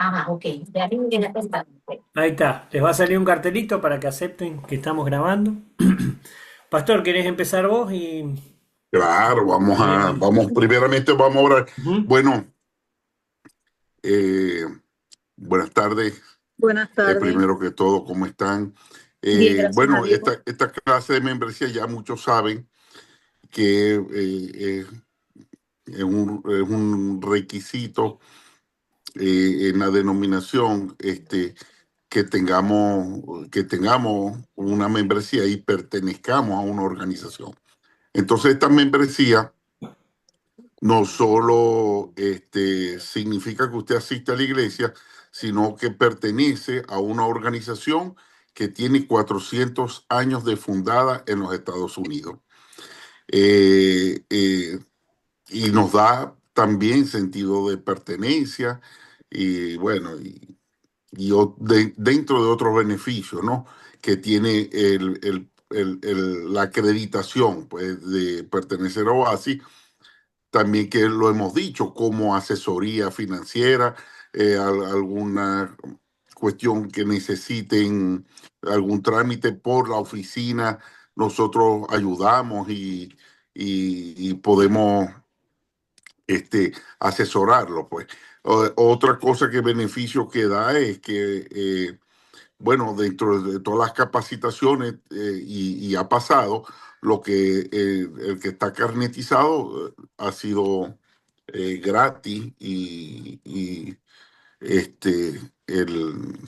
Ajá, ok. Ya vi que ya está. Ahí está. Les va a salir un cartelito para que acepten que estamos grabando. Pastor, ¿querés empezar vos? Claro, Y- primeramente vamos a orar. Ujú. Bueno, eh, buenas tardes. Buenas tardes. Primero que todo, ¿cómo están? Bien, gracias a Bueno, Dios. esta clase de membresía ya muchos saben que es un requisito en la denominación que tengamos una membresía y pertenezcamos a una organización. Entonces, esta membresía no solo significa que usted asiste a la iglesia, sino que pertenece a una organización que tiene 400 años de fundada en los Estados Unidos. Eh, eh, y nos da también sentido de pertenencia y bueno, dentro de otros beneficios, ¿no? Que tiene la acreditación, pues, de pertenecer a OASI, también que lo hemos dicho, como asesoría financiera, alguna cuestión que necesiten algún trámite por la oficina, nosotros ayudamos y podemos asesorarlo, pues. Otra cosa que beneficio que da es que, bueno, dentro de todas las capacitaciones y ha pasado, lo que el que está carnetizado ha sido gratis y este, el,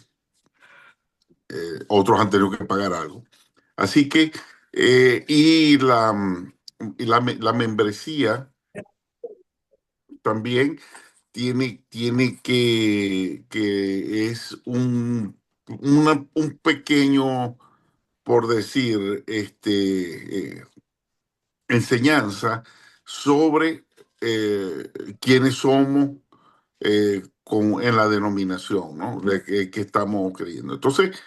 otros han tenido que pagar algo. Así que, la membresía también tiene que es un pequeño, por decir, enseñanza sobre quiénes somos en la denominación, ¿no? De que estamos creyendo. Entonces,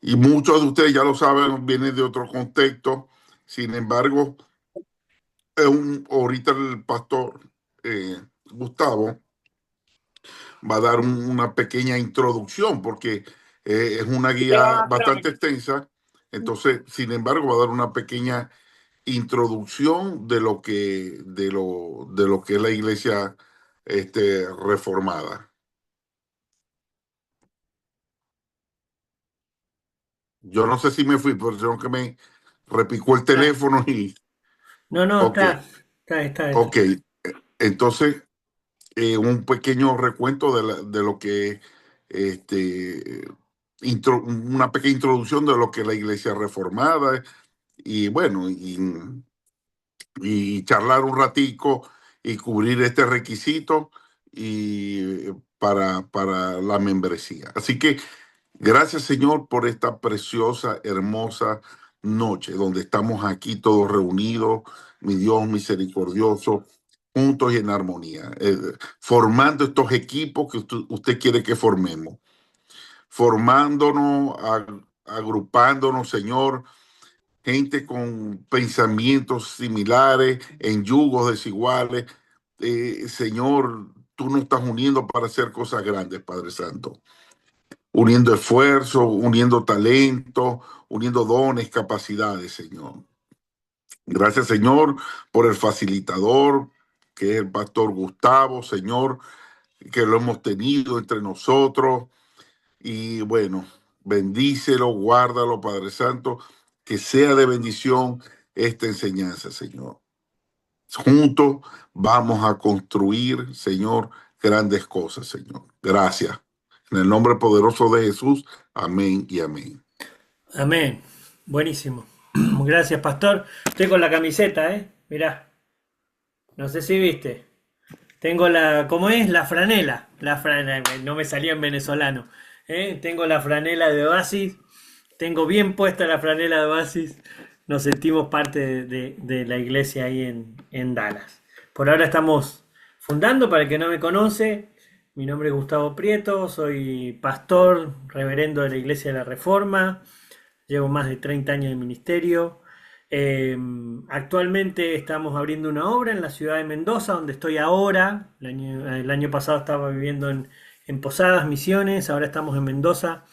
y muchos de ustedes ya lo saben, vienen de otro contexto. Sin embargo, ahorita el pastor Gustavo va a dar una pequeña introducción porque es una guía bastante extensa. Entonces, sin embargo, va a dar una pequeña introducción de lo que es la iglesia reformada. Yo no sé si me fui, pero creo que me repicó el Está. teléfono y... No, no, Ok, está. ok. Entonces, un pequeño recuento de lo que, este, una pequeña introducción de lo que es la iglesia reformada y bueno, y charlar un ratico y cubrir este requisito y para la membresía. Así que gracias, Señor, por esta preciosa, hermosa noche donde estamos aquí todos reunidos, mi Dios misericordioso, juntos y en armonía, formando estos equipos que usted quiere que formemos, formándonos, agrupándonos, Señor, gente con pensamientos similares, en yugos desiguales. Señor, tú nos estás uniendo para hacer cosas grandes, Padre Santo. Uniendo esfuerzos, uniendo talento, uniendo dones, capacidades, Señor. Gracias, Señor, por el facilitador, que es el pastor Gustavo, Señor, que lo hemos tenido entre nosotros. Y bueno, bendícelo, guárdalo, Padre Santo, que sea de bendición esta enseñanza, Señor. Juntos vamos a construir, Señor, grandes cosas, Señor. Gracias. En el nombre poderoso de Jesús, amén y amén. Amén. Buenísimo. Gracias, Pastor. Estoy con la camiseta, ¿eh? Mirá. No sé si viste. Tengo ¿cómo es? La franela. No me salía en venezolano. ¿Eh? Tengo la franela de Oasis. Tengo bien puesta la franela de Oasis. Nos sentimos parte de la iglesia ahí en Dallas. Por ahora estamos fundando, para el que no me conoce. Mi nombre es Gustavo Prieto, soy pastor, reverendo de la Iglesia de la Reforma. Llevo más de 30 años de ministerio. Eh, Actualmente estamos abriendo una obra en la ciudad de Mendoza, donde estoy ahora. El año pasado estaba viviendo en Posadas Misiones, ahora estamos en Mendoza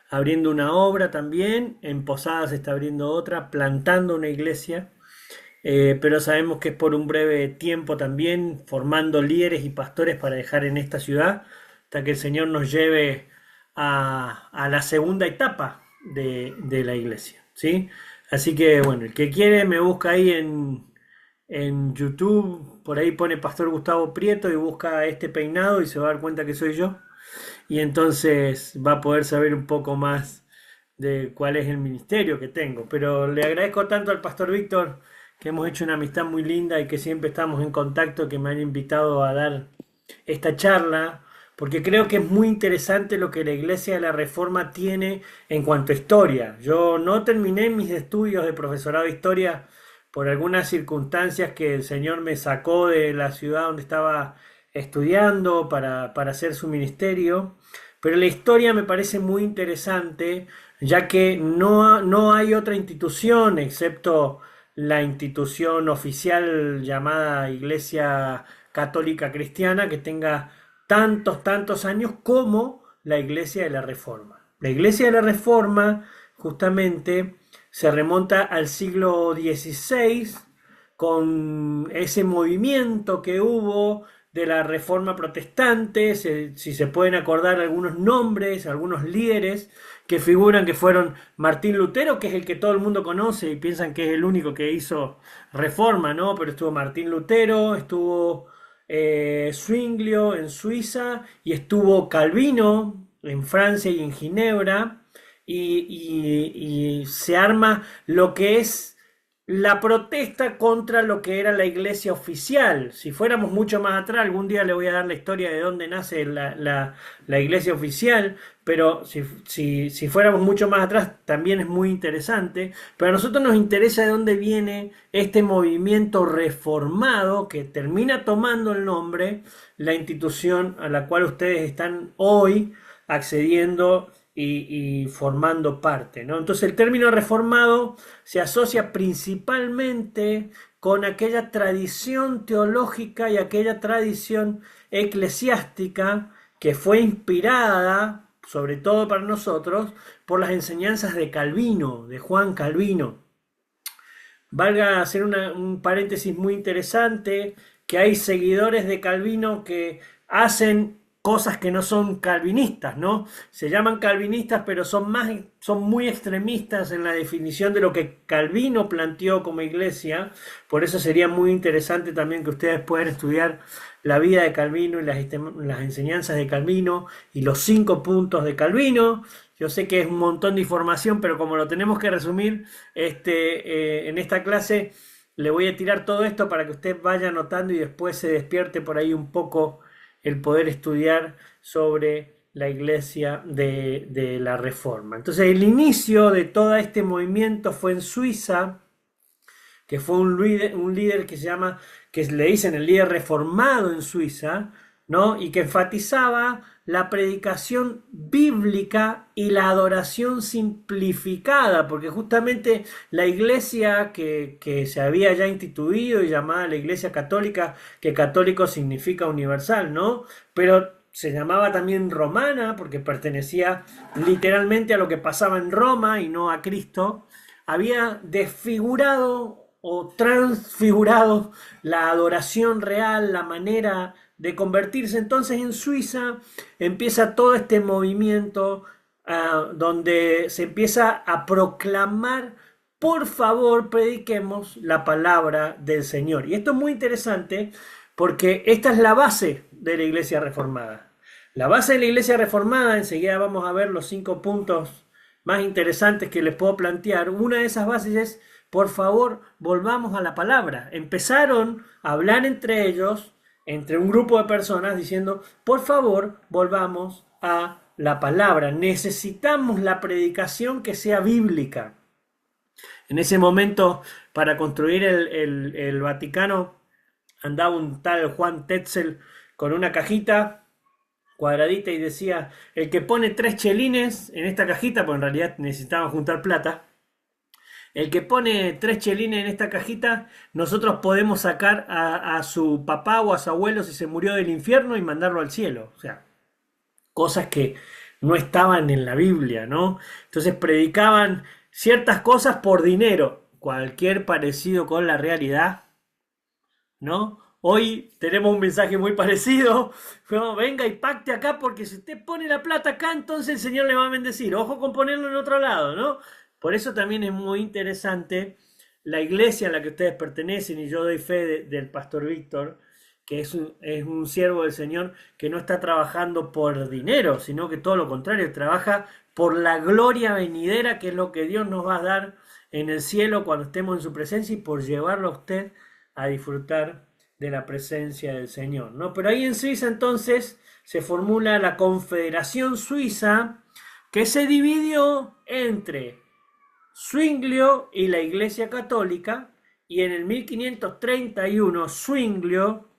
abriendo una obra también, en Posadas se está abriendo otra, plantando una iglesia, pero sabemos que es por un breve tiempo también, formando líderes y pastores para dejar en esta ciudad, hasta que el Señor nos lleve a la segunda etapa de la iglesia, ¿sí? Así que bueno, el que quiere me busca ahí en YouTube, por ahí pone Pastor Gustavo Prieto y busca este peinado y se va a dar cuenta que soy yo. Y entonces va a poder saber un poco más de cuál es el ministerio que tengo. Pero le agradezco tanto al Pastor Víctor, que hemos hecho una amistad muy linda y que siempre estamos en contacto, que me han invitado a dar esta charla, porque creo que es muy interesante lo que la Iglesia de la Reforma tiene en cuanto a historia. Yo no terminé mis estudios de profesorado de historia por algunas circunstancias que el Señor me sacó de la ciudad donde estaba estudiando para hacer su ministerio, pero la historia me parece muy interesante, ya que no hay otra institución, excepto la institución oficial llamada Iglesia Católica Cristiana, que tenga tantos años como la Iglesia de la Reforma. La Iglesia de la Reforma justamente se remonta al siglo XVI con ese movimiento que hubo de la Reforma Protestante, si se pueden acordar algunos nombres, algunos líderes que figuran, que fueron Martín Lutero, que es el que todo el mundo conoce y piensan que es el único que hizo reforma, ¿no? Pero estuvo Martín Lutero, estuvo Zwinglio en Suiza y estuvo Calvino en Francia y en Ginebra, y se arma lo que es la protesta contra lo que era la iglesia oficial. Si fuéramos mucho más atrás, algún día le voy a dar la historia de dónde nace la iglesia oficial, pero si fuéramos mucho más atrás también es muy interesante. Pero a nosotros nos interesa de dónde viene este movimiento reformado que termina tomando el nombre, la institución a la cual ustedes están hoy accediendo y formando parte, ¿no? Entonces el término reformado se asocia principalmente con aquella tradición teológica y aquella tradición eclesiástica que fue inspirada, sobre todo para nosotros, por las enseñanzas de Calvino, de Juan Calvino. Valga hacer un paréntesis muy interesante, que hay seguidores de Calvino que hacen cosas que no son calvinistas, ¿no? Se llaman calvinistas, pero son muy extremistas en la definición de lo que Calvino planteó como iglesia. Por eso sería muy interesante también que ustedes puedan estudiar la vida de Calvino y las enseñanzas de Calvino y los 5 puntos de Calvino. Yo sé que es un montón de información, pero como lo tenemos que resumir en esta clase, le voy a tirar todo esto para que usted vaya anotando y después se despierte por ahí un poco el poder estudiar sobre la iglesia de la Reforma. Entonces el inicio de todo este movimiento fue en Suiza, que fue un líder que le dicen el líder reformado en Suiza, ¿no? Y que enfatizaba la predicación bíblica y la adoración simplificada, porque justamente la iglesia que se había ya instituido y llamada la iglesia católica, que católico significa universal, ¿no? Pero se llamaba también romana porque pertenecía literalmente a lo que pasaba en Roma y no a Cristo, había desfigurado o transfigurado la adoración real, la manera de convertirse. Entonces en Suiza empieza todo este movimiento donde se empieza a proclamar: por favor, prediquemos la palabra del Señor. Y esto es muy interesante porque esta es la base de la iglesia reformada. La base de la iglesia reformada, enseguida vamos a ver los 5 puntos más interesantes que les puedo plantear. Una de esas bases es: por favor, volvamos a la palabra. Empezaron a hablar entre ellos, entre un grupo de personas, diciendo: por favor, volvamos a la palabra. Necesitamos la predicación que sea bíblica. En ese momento, para construir el Vaticano, andaba un tal Juan Tetzel con una cajita cuadradita y decía: el que pone 3 chelines en esta cajita, porque en realidad necesitaban juntar plata, el que pone 3 chelines en esta cajita, nosotros podemos sacar a su papá o a su abuelo si se murió del infierno y mandarlo al cielo. O sea, cosas que no estaban en la Biblia, ¿no? Entonces predicaban ciertas cosas por dinero, cualquier parecido con la realidad, ¿no? Hoy tenemos un mensaje muy parecido, ¿no? Venga y pacte acá porque si usted pone la plata acá, entonces el Señor le va a bendecir. Ojo con ponerlo en otro lado, ¿no? Por eso también es muy interesante la iglesia a la que ustedes pertenecen, y yo doy fe del pastor Víctor, que es un siervo del Señor que no está trabajando por dinero, sino que todo lo contrario, trabaja por la gloria venidera, que es lo que Dios nos va a dar en el cielo cuando estemos en su presencia, y por llevarlo a usted a disfrutar de la presencia del Señor, ¿no? Pero ahí en Suiza entonces se formula la Confederación Suiza, que se dividió entre Zwinglio y la Iglesia Católica, y en el 1531 Zwinglio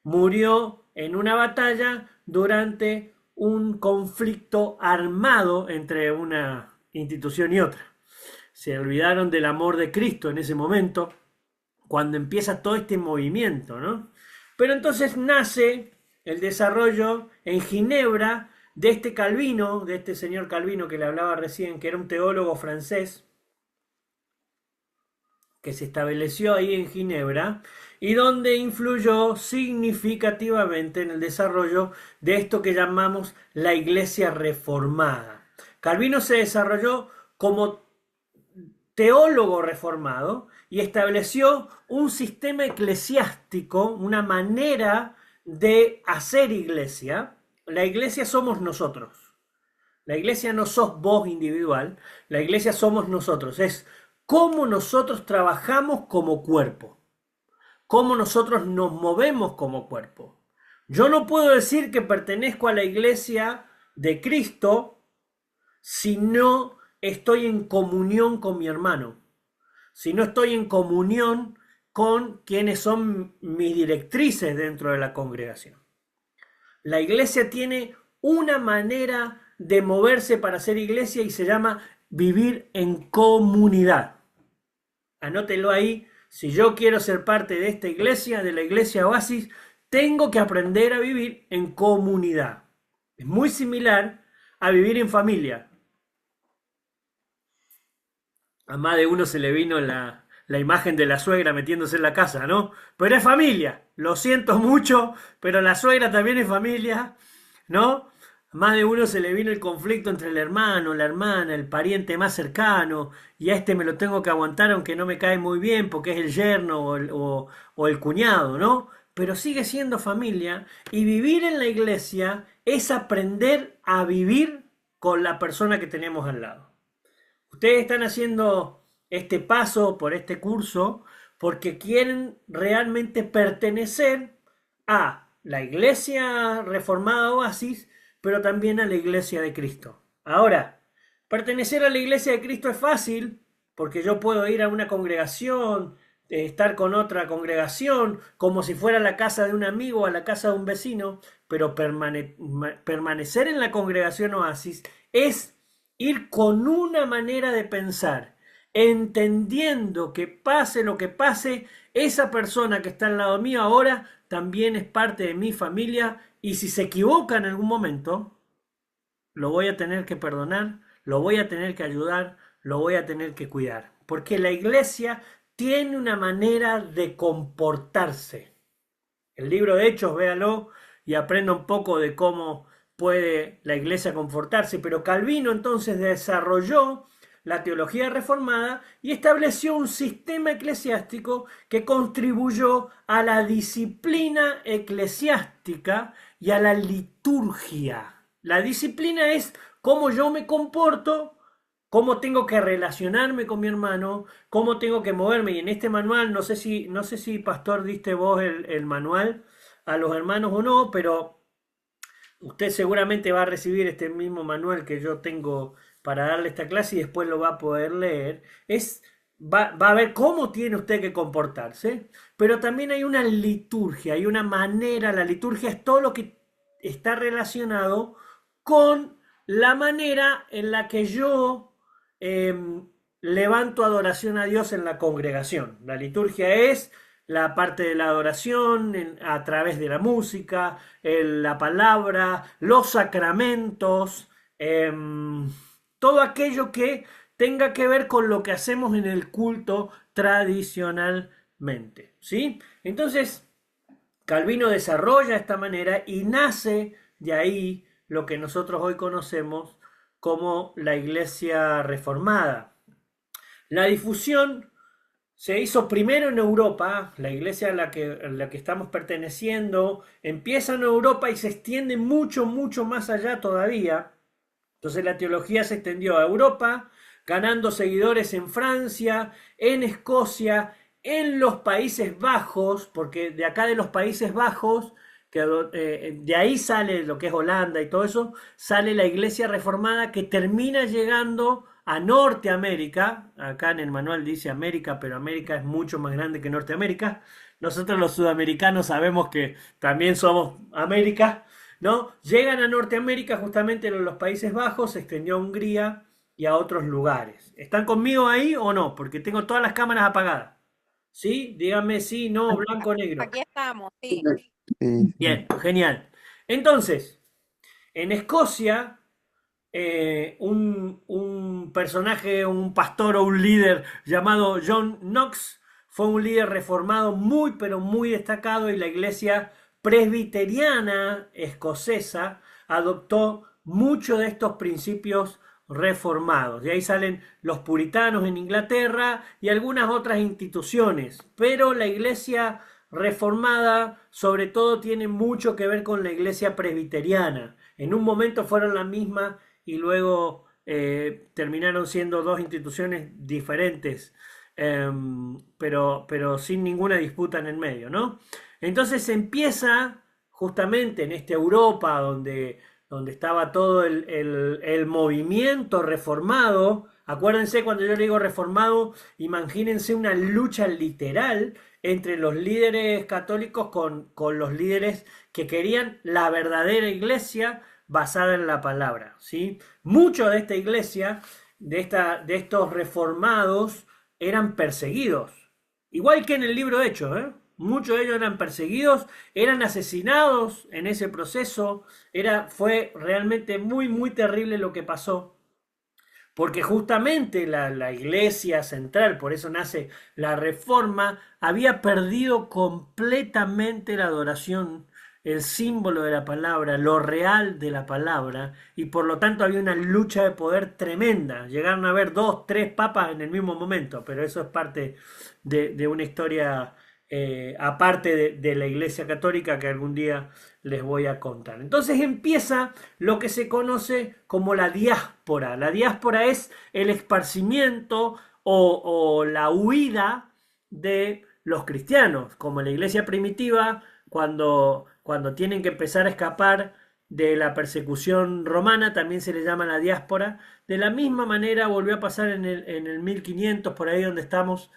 murió en una batalla durante un conflicto armado entre una institución y otra. Se olvidaron del amor de Cristo en ese momento, cuando empieza todo este movimiento, ¿no? Pero entonces nace el desarrollo en Ginebra de este Calvino, de este señor Calvino que le hablaba recién, que era un teólogo francés, que se estableció ahí en Ginebra y donde influyó significativamente en el desarrollo de esto que llamamos la Iglesia Reformada. Calvino se desarrolló como teólogo reformado y estableció un sistema eclesiástico, una manera de hacer iglesia. La iglesia somos nosotros. La iglesia no sos vos individual, la iglesia somos nosotros. Es cómo nosotros trabajamos como cuerpo, cómo nosotros nos movemos como cuerpo. Yo no puedo decir que pertenezco a la iglesia de Cristo si no estoy en comunión con mi hermano, si no estoy en comunión con quienes son mis directrices dentro de la congregación. La iglesia tiene una manera de moverse para ser iglesia y se llama vivir en comunidad. Anótelo ahí. Si yo quiero ser parte de esta iglesia, de la iglesia Oasis, tengo que aprender a vivir en comunidad. Es muy similar a vivir en familia. A más de uno se le vino la imagen de la suegra metiéndose en la casa, ¿no? Pero es familia. Lo siento mucho, pero la suegra también es familia, ¿no? A más de uno se le vino el conflicto entre el hermano, la hermana, el pariente más cercano, y a este me lo tengo que aguantar aunque no me cae muy bien porque es el yerno o el cuñado, ¿no? Pero sigue siendo familia, y vivir en la iglesia es aprender a vivir con la persona que tenemos al lado. Ustedes están haciendo este paso por este curso porque quieren realmente pertenecer a la Iglesia Reformada Oasis, pero también a la Iglesia de Cristo. Ahora, pertenecer a la Iglesia de Cristo es fácil porque yo puedo ir a una congregación, estar con otra congregación, como si fuera la casa de un amigo o a la casa de un vecino, pero permanecer en la congregación Oasis es ir con una manera de pensar, entendiendo que pase lo que pase, esa persona que está al lado mío ahora también es parte de mi familia, y si se equivoca en algún momento, lo voy a tener que perdonar, lo voy a tener que ayudar, lo voy a tener que cuidar, porque la iglesia tiene una manera de comportarse. El libro de Hechos, véalo y aprenda un poco de cómo puede la iglesia comportarse. Pero Calvino entonces desarrolló la teología reformada y estableció un sistema eclesiástico que contribuyó a la disciplina eclesiástica y a la liturgia. La disciplina es cómo yo me comporto, cómo tengo que relacionarme con mi hermano, cómo tengo que moverme. Y en este manual, no sé si pastor, diste vos el manual a los hermanos o no, pero usted seguramente va a recibir este mismo manual que yo tengo para darle esta clase y después lo va a poder leer. Va a ver cómo tiene usted que comportarse, pero también hay una liturgia, hay una manera. La liturgia es todo lo que está relacionado con la manera en la que yo levanto adoración a Dios en la congregación. La liturgia es la parte de la adoración a través de la música, la palabra, los sacramentos, todo aquello que tenga que ver con lo que hacemos en el culto tradicionalmente, ¿sí? Entonces, Calvino desarrolla esta manera y nace de ahí lo que nosotros hoy conocemos como la Iglesia Reformada. La difusión se hizo primero en Europa, la iglesia a la que estamos perteneciendo empieza en Europa y se extiende mucho, mucho más allá todavía. Entonces la teología se extendió a Europa, ganando seguidores en Francia, en Escocia, en los Países Bajos, porque de acá de los Países Bajos, de ahí sale lo que es Holanda y todo eso, sale la iglesia reformada que termina llegando a Norteamérica. Acá en el manual dice América, pero América es mucho más grande que Norteamérica. Nosotros los sudamericanos sabemos que también somos América, ¿no? Llegan a Norteamérica, justamente en los Países Bajos, se extendió a Hungría y a otros lugares. ¿Están conmigo ahí o no? Porque tengo todas las cámaras apagadas. ¿Sí? Díganme sí, no, blanco, negro. Aquí estamos, sí. Bien, genial. Entonces, en Escocia, un personaje, un pastor o un líder llamado John Knox fue un líder reformado muy, pero muy destacado, y la iglesia presbiteriana escocesa adoptó muchos de estos principios reformados. De ahí salen los puritanos en Inglaterra y algunas otras instituciones, pero la iglesia reformada sobre todo tiene mucho que ver con la iglesia presbiteriana. En un momento fueron la misma y luego terminaron siendo dos instituciones diferentes, pero sin ninguna disputa en el medio, ¿no? Entonces empieza justamente en esta Europa donde estaba todo el movimiento reformado. Acuérdense, cuando yo digo reformado, imagínense una lucha literal entre los líderes católicos con los líderes que querían la verdadera iglesia basada en la palabra, ¿sí? Mucho de esta iglesia, de estos reformados, eran perseguidos, igual que en el libro de Hechos, ¿eh? Muchos de ellos eran perseguidos, eran asesinados en ese proceso. Fue realmente muy, muy terrible lo que pasó, porque justamente la iglesia central, por eso nace la Reforma, había perdido completamente la adoración, el símbolo de la palabra, lo real de la palabra, y por lo tanto había una lucha de poder tremenda. Llegaron a haber 2, 3 papas en el mismo momento, pero eso es parte de una historia aparte de la Iglesia Católica, que algún día les voy a contar. Entonces empieza lo que se conoce como la diáspora. La diáspora es el esparcimiento o la huida de los cristianos, como la iglesia primitiva, cuando tienen que empezar a escapar de la persecución romana, también se le llama la diáspora. De la misma manera volvió a pasar en el 1500, por ahí donde estamos,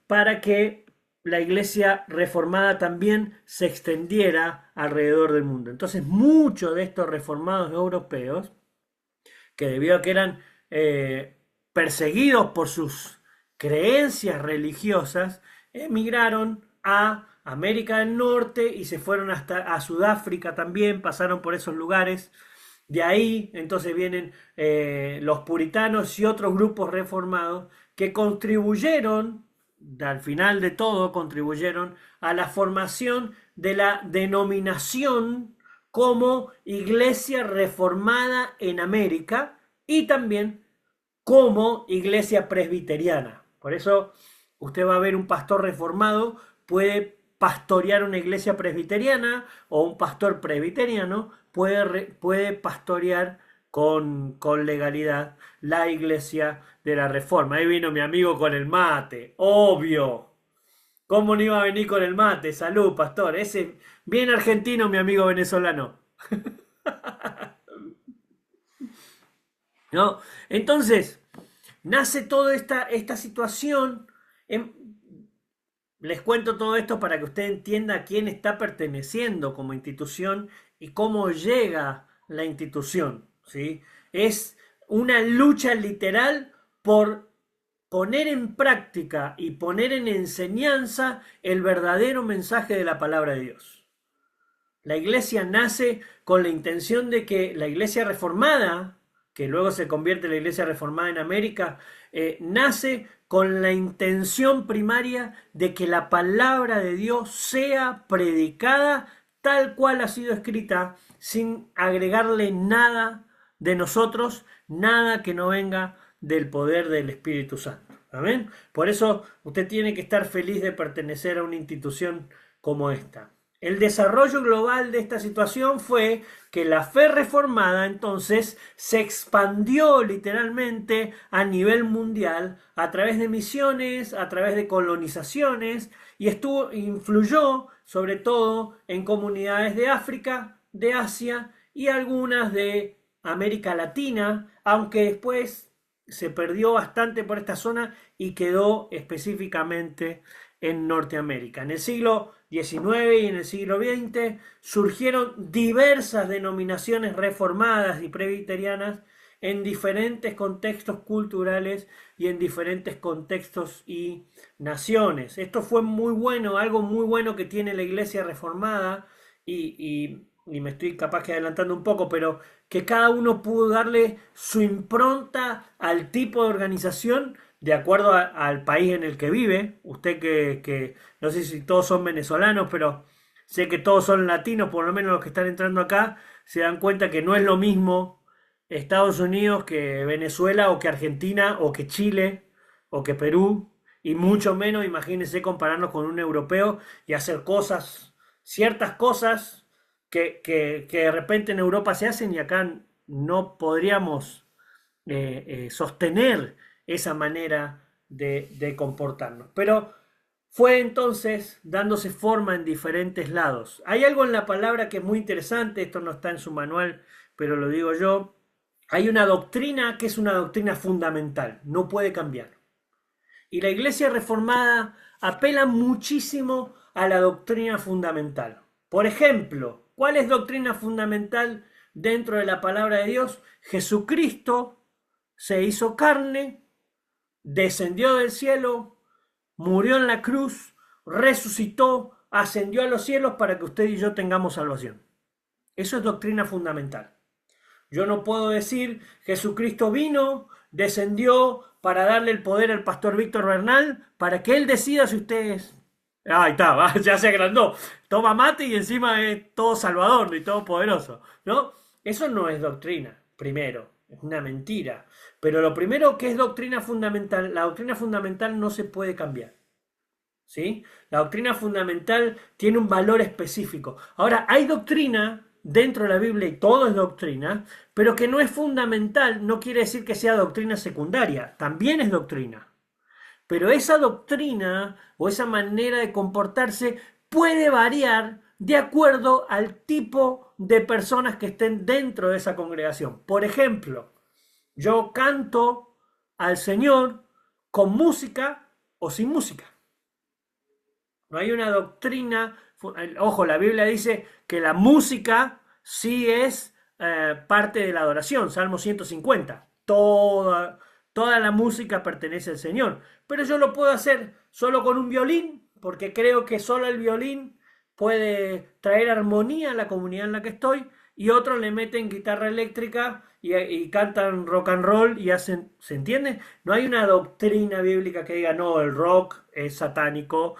para que la iglesia reformada también se extendiera alrededor del mundo. Entonces muchos de estos reformados europeos, que debido a que eran perseguidos por sus creencias religiosas, emigraron a América del Norte y se fueron hasta a Sudáfrica también, pasaron por esos lugares. De ahí entonces vienen los puritanos y otros grupos reformados que contribuyeron, al final de todo, contribuyeron a la formación de la denominación como Iglesia Reformada en América y también como Iglesia Presbiteriana. Por eso usted va a ver un pastor reformado, puede pastorear una iglesia presbiteriana, o un pastor presbiteriano puede pastorear con legalidad la iglesia de la Reforma. Ahí vino mi amigo con el mate, obvio. ¿Cómo no iba a venir con el mate? Salud, pastor. Ese bien argentino, mi amigo venezolano. ¿No? Entonces, nace toda esta situación. Les cuento todo esto para que usted entienda a quién está perteneciendo como institución y cómo llega la institución, ¿sí? Es una lucha literal por poner en práctica y poner en enseñanza el verdadero mensaje de la palabra de Dios. La iglesia nace con la intención de que la iglesia reformada, que luego se convierte en la iglesia reformada en América, nace con la intención primaria de que la palabra de Dios sea predicada tal cual ha sido escrita, sin agregarle nada de nosotros, nada que no venga del poder del Espíritu Santo. ¿Amén? Por eso usted tiene que estar feliz de pertenecer a una institución como esta. El desarrollo global de esta situación fue que la fe reformada entonces se expandió literalmente a nivel mundial a través de misiones, a través de colonizaciones y influyó sobre todo en comunidades de África, de Asia y algunas de América Latina, aunque después se perdió bastante por esta zona y quedó específicamente en Norteamérica. En el siglo XIX y en el siglo XX surgieron diversas denominaciones reformadas y presbiterianas en diferentes contextos culturales y en diferentes contextos y naciones. Esto fue muy bueno, algo muy bueno que tiene la Iglesia reformada y me estoy capaz que adelantando un poco, pero que cada uno pudo darle su impronta al tipo de organización de acuerdo al país en el que vive. Usted que no sé si todos son venezolanos, pero sé que todos son latinos, por lo menos los que están entrando acá, se dan cuenta que no es lo mismo Estados Unidos que Venezuela o que Argentina o que Chile o que Perú, y mucho menos imagínense compararnos con un europeo y hacer cosas, ciertas cosas que de repente en Europa se hacen y acá no podríamos sostener esa manera de comportarnos. Pero fue entonces dándose forma en diferentes lados. Hay algo en la palabra que es muy interesante, esto no está en su manual, pero lo digo yo. Hay una doctrina que es una doctrina fundamental, no puede cambiar. Y la Iglesia reformada apela muchísimo a la doctrina fundamental. Por ejemplo, ¿cuál es doctrina fundamental dentro de la palabra de Dios? Jesucristo se hizo carne, descendió del cielo, murió en la cruz, resucitó, ascendió a los cielos para que usted y yo tengamos salvación. Eso es doctrina fundamental. Yo no puedo decir Jesucristo vino, descendió para darle el poder al pastor Víctor Bernal para que él decida si usted es... Ahí está, ya se agrandó. Toma mate y encima es todo salvador y todo poderoso, ¿no? Eso no es doctrina, primero. Es una mentira. Pero lo primero que es doctrina fundamental, la doctrina fundamental no se puede cambiar. ¿Sí? La doctrina fundamental tiene un valor específico. Ahora, hay doctrina dentro de la Biblia, y todo es doctrina, pero que no es fundamental, no quiere decir que sea doctrina secundaria, también es doctrina. Pero esa doctrina o esa manera de comportarse puede variar de acuerdo al tipo de personas que estén dentro de esa congregación. Por ejemplo, yo canto al Señor con música o sin música. No hay una doctrina. Ojo, la Biblia dice que la música sí es parte de la adoración. Salmo 150. Toda la música pertenece al Señor. Pero yo lo puedo hacer solo con un violín, porque creo que solo el violín puede traer armonía a la comunidad en la que estoy, y otros le meten guitarra eléctrica y cantan rock and roll y hacen... ¿Se entiende? No hay una doctrina bíblica que diga, no, el rock es satánico.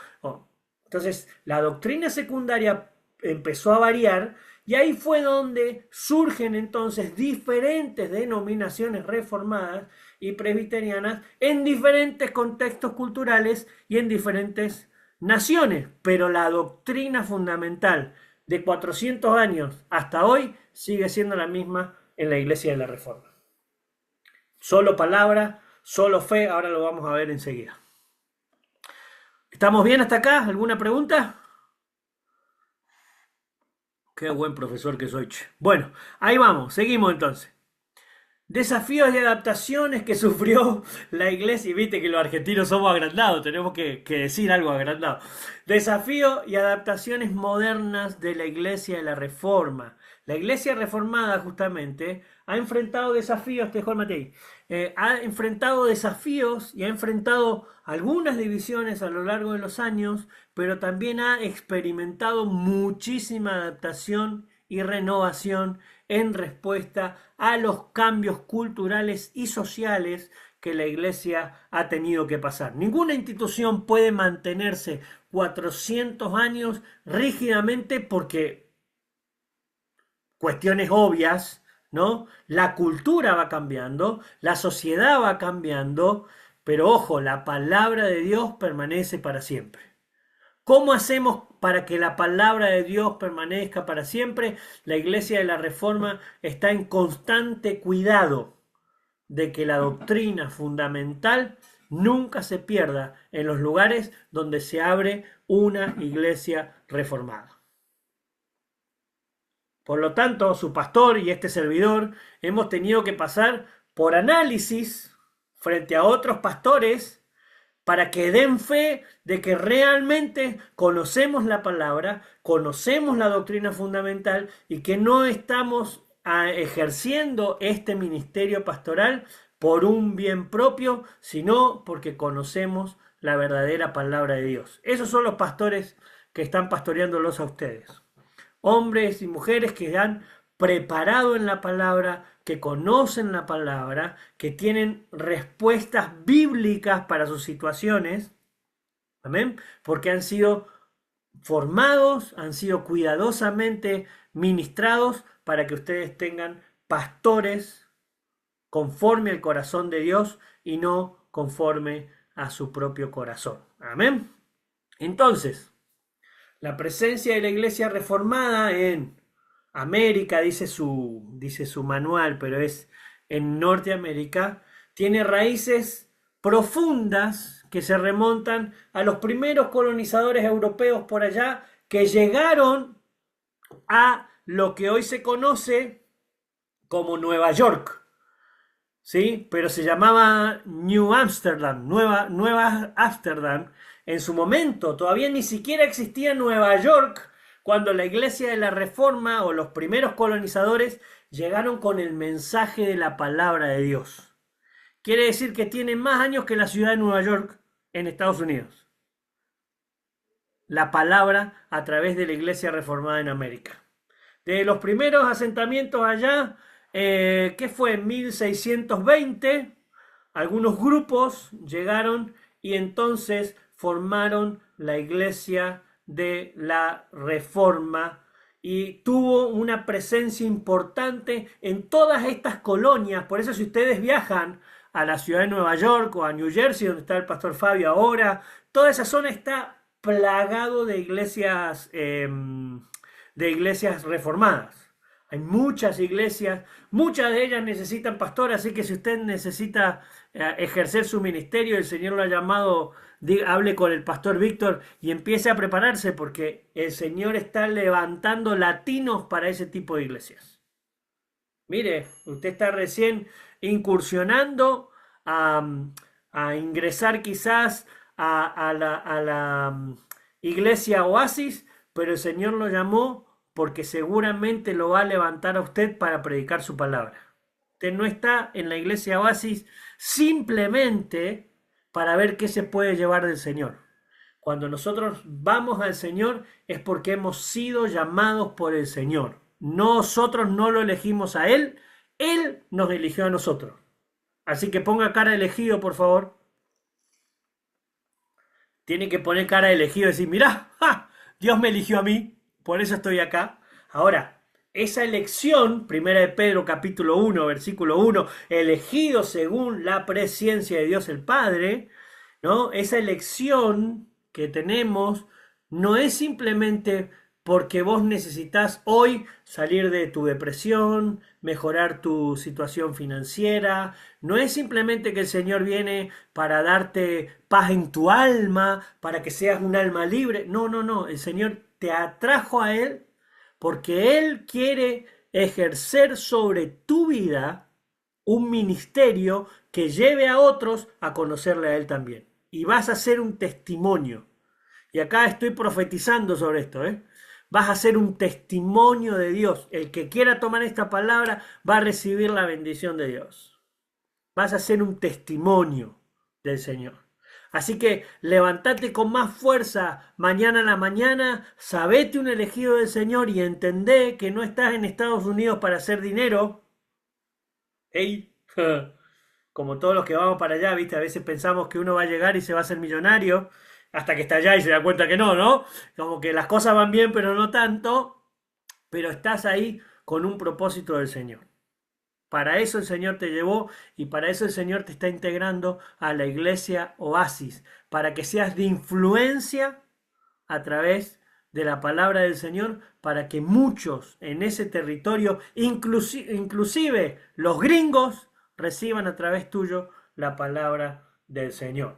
Entonces, la doctrina secundaria empezó a variar y ahí fue donde surgen entonces diferentes denominaciones reformadas y presbiterianas en diferentes contextos culturales y en diferentes naciones. Pero la doctrina fundamental de 400 años hasta hoy sigue siendo la misma en la Iglesia de la Reforma. Solo palabra, solo fe, ahora lo vamos a ver enseguida. ¿Estamos bien hasta acá? ¿Alguna pregunta? Qué buen profesor que soy. Bueno, ahí vamos, seguimos entonces. Desafíos y adaptaciones que sufrió la iglesia. Y viste que los argentinos somos agrandados, tenemos que decir algo agrandado. Desafíos y adaptaciones modernas de la iglesia de la Reforma. La iglesia reformada justamente ha enfrentado desafíos, te dejo el Matei, ha enfrentado desafíos y ha enfrentado algunas divisiones a lo largo de los años, pero también ha experimentado muchísima adaptación y renovación en respuesta a los cambios culturales y sociales que la iglesia ha tenido que pasar. Ninguna institución puede mantenerse 400 años rígidamente porque cuestiones obvias, ¿no? La cultura va cambiando, la sociedad va cambiando, pero ojo, la palabra de Dios permanece para siempre. ¿Cómo hacemos para que la palabra de Dios permanezca para siempre? La Iglesia de la Reforma está en constante cuidado de que la doctrina fundamental nunca se pierda en los lugares donde se abre una iglesia reformada. Por lo tanto, su pastor y este servidor hemos tenido que pasar por análisis frente a otros pastores para que den fe de que realmente conocemos la palabra, conocemos la doctrina fundamental y que no estamos ejerciendo este ministerio pastoral por un bien propio, sino porque conocemos la verdadera palabra de Dios. Esos son los pastores que están pastoreándolos a ustedes. Hombres y mujeres que han preparado en la palabra, que conocen la palabra, que tienen respuestas bíblicas para sus situaciones, amén, porque han sido formados, han sido cuidadosamente ministrados para que ustedes tengan pastores conforme al corazón de Dios y no conforme a su propio corazón. Amén. Entonces, la presencia de la iglesia reformada en América, dice su manual, pero es en Norteamérica, tiene raíces profundas que se remontan a los primeros colonizadores europeos por allá que llegaron a lo que hoy se conoce como Nueva York, ¿sí? Pero se llamaba New Amsterdam, Nueva Amsterdam. En su momento todavía ni siquiera existía Nueva York cuando la Iglesia de la Reforma o los primeros colonizadores llegaron con el mensaje de la palabra de Dios. Quiere decir que tiene más años que la ciudad de Nueva York en Estados Unidos. La palabra a través de la Iglesia Reformada en América. De los primeros asentamientos allá, ¿qué fue? En 1620, algunos grupos llegaron y entonces formaron la Iglesia de la Reforma y tuvo una presencia importante en todas estas colonias. Por eso si ustedes viajan a la ciudad de Nueva York o a New Jersey, donde está el pastor Fabio ahora, toda esa zona está plagado de iglesias reformadas. Hay muchas iglesias, muchas de ellas necesitan pastor, así que si usted necesita ejercer su ministerio, el Señor lo ha llamado, hable con el pastor Víctor y empiece a prepararse porque el Señor está levantando latinos para ese tipo de iglesias. Mire, usted está recién incursionando a ingresar quizás a la iglesia Oasis, pero el Señor lo llamó porque seguramente lo va a levantar a usted para predicar su palabra. Usted no está en la iglesia Oasis simplemente para ver qué se puede llevar del Señor. Cuando nosotros vamos al Señor es porque hemos sido llamados por el Señor. Nosotros no lo elegimos a Él, Él nos eligió a nosotros. Así que ponga cara de elegido, por favor. Tiene que poner cara de elegido y decir, mirá, ¡ja! Dios me eligió a mí. Por eso estoy acá. Ahora, esa elección, 1 de Pedro capítulo 1, versículo 1, elegido según la presciencia de Dios el Padre, ¿no? Esa elección que tenemos no es simplemente porque vos necesitas hoy salir de tu depresión, mejorar tu situación financiera. No es simplemente que el Señor viene para darte paz en tu alma, para que seas un alma libre. No, no, no. El Señor te atrajo a Él porque Él quiere ejercer sobre tu vida un ministerio que lleve a otros a conocerle a Él también. Y vas a ser un testimonio. Y acá estoy profetizando sobre esto, vas a ser un testimonio de Dios. El que quiera tomar esta palabra va a recibir la bendición de Dios. Vas a ser un testimonio del Señor. Así que levántate con más fuerza mañana a la mañana, sabete un elegido del Señor y entendé que no estás en Estados Unidos para hacer dinero. Hey, como todos los que vamos para allá, ¿viste? A veces pensamos que uno va a llegar y se va a hacer millonario hasta que está allá y se da cuenta que no, ¿no? Como que las cosas van bien, pero no tanto. Pero estás ahí con un propósito del Señor. Para eso el Señor te llevó y para eso el Señor te está integrando a la iglesia Oasis, para que seas de influencia a través de la palabra del Señor, para que muchos en ese territorio, inclusive los gringos, reciban a través tuyo la palabra del Señor.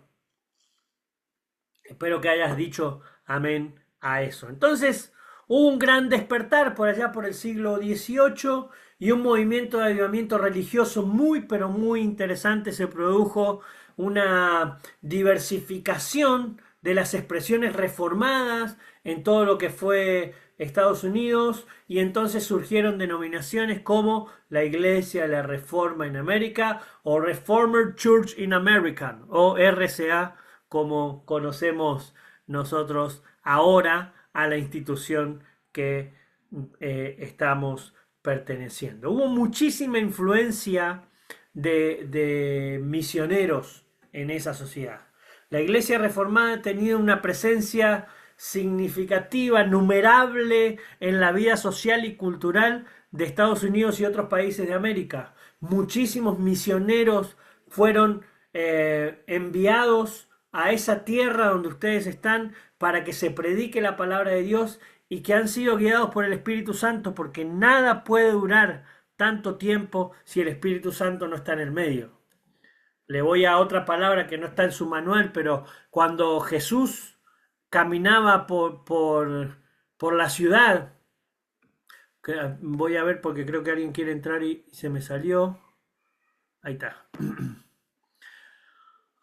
Espero que hayas dicho amén a eso. Entonces, hubo un gran despertar por allá por el siglo XVIII y un movimiento de avivamiento religioso muy, pero muy interesante. Se produjo una diversificación de las expresiones reformadas en todo lo que fue Estados Unidos, y entonces surgieron denominaciones como la Iglesia de la Reforma en América o Reformer Church in America o RCA, como conocemos nosotros ahora a la institución que estamos perteneciendo. Hubo muchísima influencia de misioneros en esa sociedad. La Iglesia Reformada ha tenido una presencia significativa, numerable en la vida social y cultural de Estados Unidos y otros países de América. Muchísimos misioneros fueron enviados a esa tierra donde ustedes están para que se predique la palabra de Dios y que han sido guiados por el Espíritu Santo, porque nada puede durar tanto tiempo si el Espíritu Santo no está en el medio. Le voy a otra palabra que no está en su manual, pero cuando Jesús caminaba por la ciudad, voy a ver porque creo que alguien quiere entrar y se me salió. Ahí está.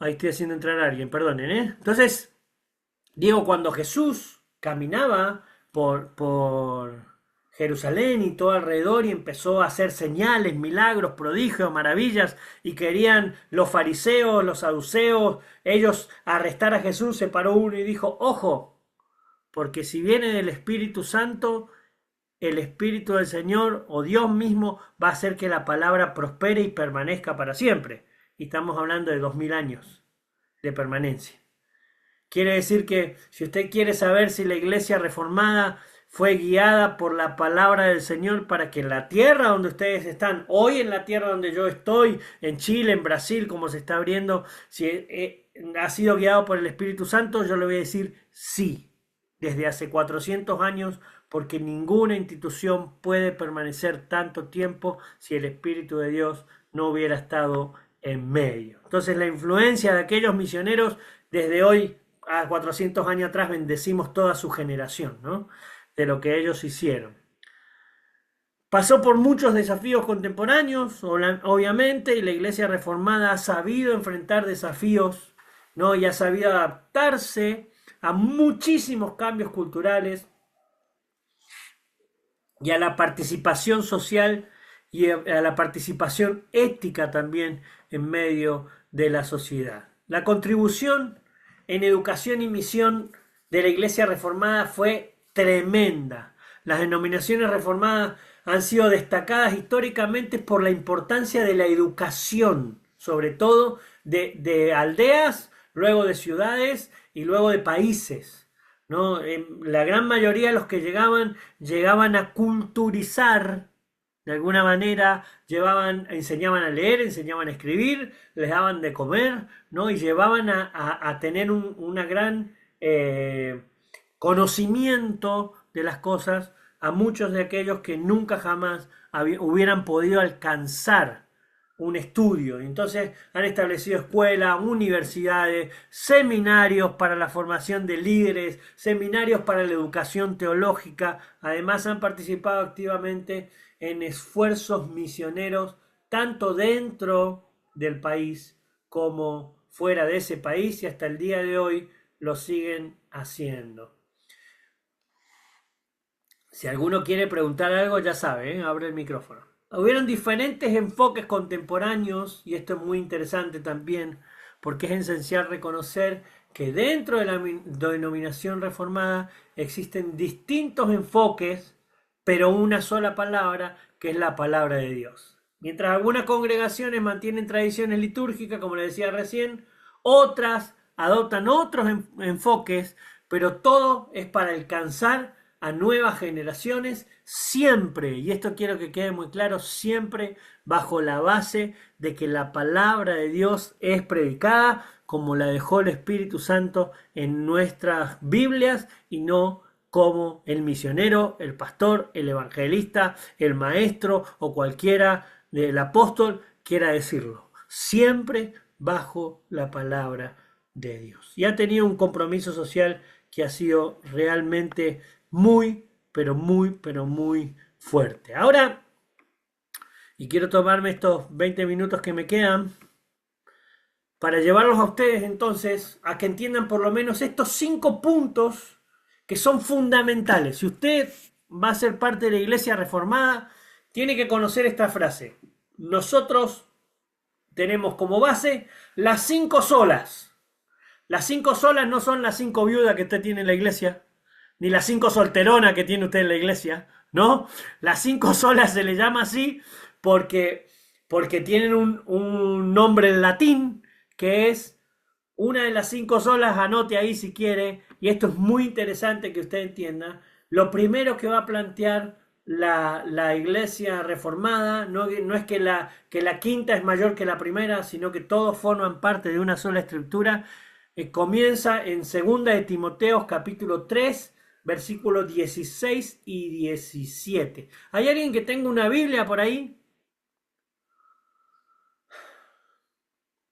Ahí estoy haciendo entrar a alguien, perdonen, ¿eh? Entonces, digo, cuando Jesús caminaba por Jerusalén y todo alrededor y empezó a hacer señales, milagros, prodigios, maravillas, y querían los fariseos, los saduceos, ellos arrestar a Jesús, se paró uno y dijo, ojo, porque si viene del Espíritu Santo, el Espíritu del Señor o Dios mismo va a hacer que la palabra prospere y permanezca para siempre. Y estamos hablando de 2000 años de permanencia. Quiere decir que si usted quiere saber si la iglesia reformada fue guiada por la palabra del Señor para que en la tierra donde ustedes están, hoy en la tierra donde yo estoy, en Chile, en Brasil, como se está abriendo, si ha sido guiado por el Espíritu Santo, yo le voy a decir sí, desde hace 400 años, porque ninguna institución puede permanecer tanto tiempo si el Espíritu de Dios no hubiera estado en medio. Entonces la influencia de aquellos misioneros, desde hoy a 400 años atrás, bendecimos toda su generación, ¿no? De lo que ellos hicieron. Pasó por muchos desafíos contemporáneos, obviamente, y la Iglesia Reformada ha sabido enfrentar desafíos, ¿no? Y ha sabido adaptarse a muchísimos cambios culturales y a la participación social y a la participación ética también en medio de la sociedad. La contribución en educación y misión de la Iglesia Reformada fue tremenda. Las denominaciones reformadas han sido destacadas históricamente por la importancia de la educación, sobre todo de aldeas, luego de ciudades y luego de países, ¿no? La gran mayoría de los que llegaban a culturizar, de alguna manera, enseñaban a leer, enseñaban a escribir, les daban de comer, ¿no? Y llevaban a tener una gran conocimiento de las cosas a muchos de aquellos que nunca jamás hubieran podido alcanzar un estudio. Entonces han establecido escuelas, universidades, seminarios para la formación de líderes, seminarios para la educación teológica. Además han participado activamente en esfuerzos misioneros tanto dentro del país como fuera de ese país, y hasta el día de hoy lo siguen haciendo. Si alguno quiere preguntar algo, ya sabe, ¿eh? Abre el micrófono. Hubieron diferentes enfoques contemporáneos, y esto es muy interesante también, porque es esencial reconocer que dentro de la denominación reformada existen distintos enfoques, pero una sola palabra, que es la palabra de Dios. Mientras algunas congregaciones mantienen tradiciones litúrgicas, como le decía recién, otras adoptan otros enfoques, pero todo es para alcanzar a nuevas generaciones, siempre, y esto quiero que quede muy claro, siempre bajo la base de que la palabra de Dios es predicada como la dejó el Espíritu Santo en nuestras Biblias, y no como el misionero, el pastor, el evangelista, el maestro o cualquiera del apóstol quiera decirlo. Siempre bajo la palabra de Dios. Y ha tenido un compromiso social que ha sido realmente muy, pero muy, pero muy fuerte. Ahora, y quiero tomarme estos 20 minutos que me quedan para llevarlos a ustedes entonces a que entiendan por lo menos estos 5 puntos que son fundamentales. Si usted va a ser parte de la Iglesia Reformada, tiene que conocer esta frase. Nosotros tenemos como base las 5 solas. Las 5 solas no son las 5 viudas que usted tiene en la iglesia, ni las 5 solteronas que tiene usted en la iglesia, ¿no? Las 5 solas se le llama así porque tienen un nombre en latín, que es una de las 5 solas, anote ahí si quiere, y esto es muy interesante que usted entienda. Lo primero que va a plantear la iglesia reformada no es que la quinta es mayor que la primera, sino que todos forman parte de una sola estructura. Comienza en 2 de Timoteo capítulo 3, versículos 16 y 17. ¿Hay alguien que tenga una Biblia por ahí?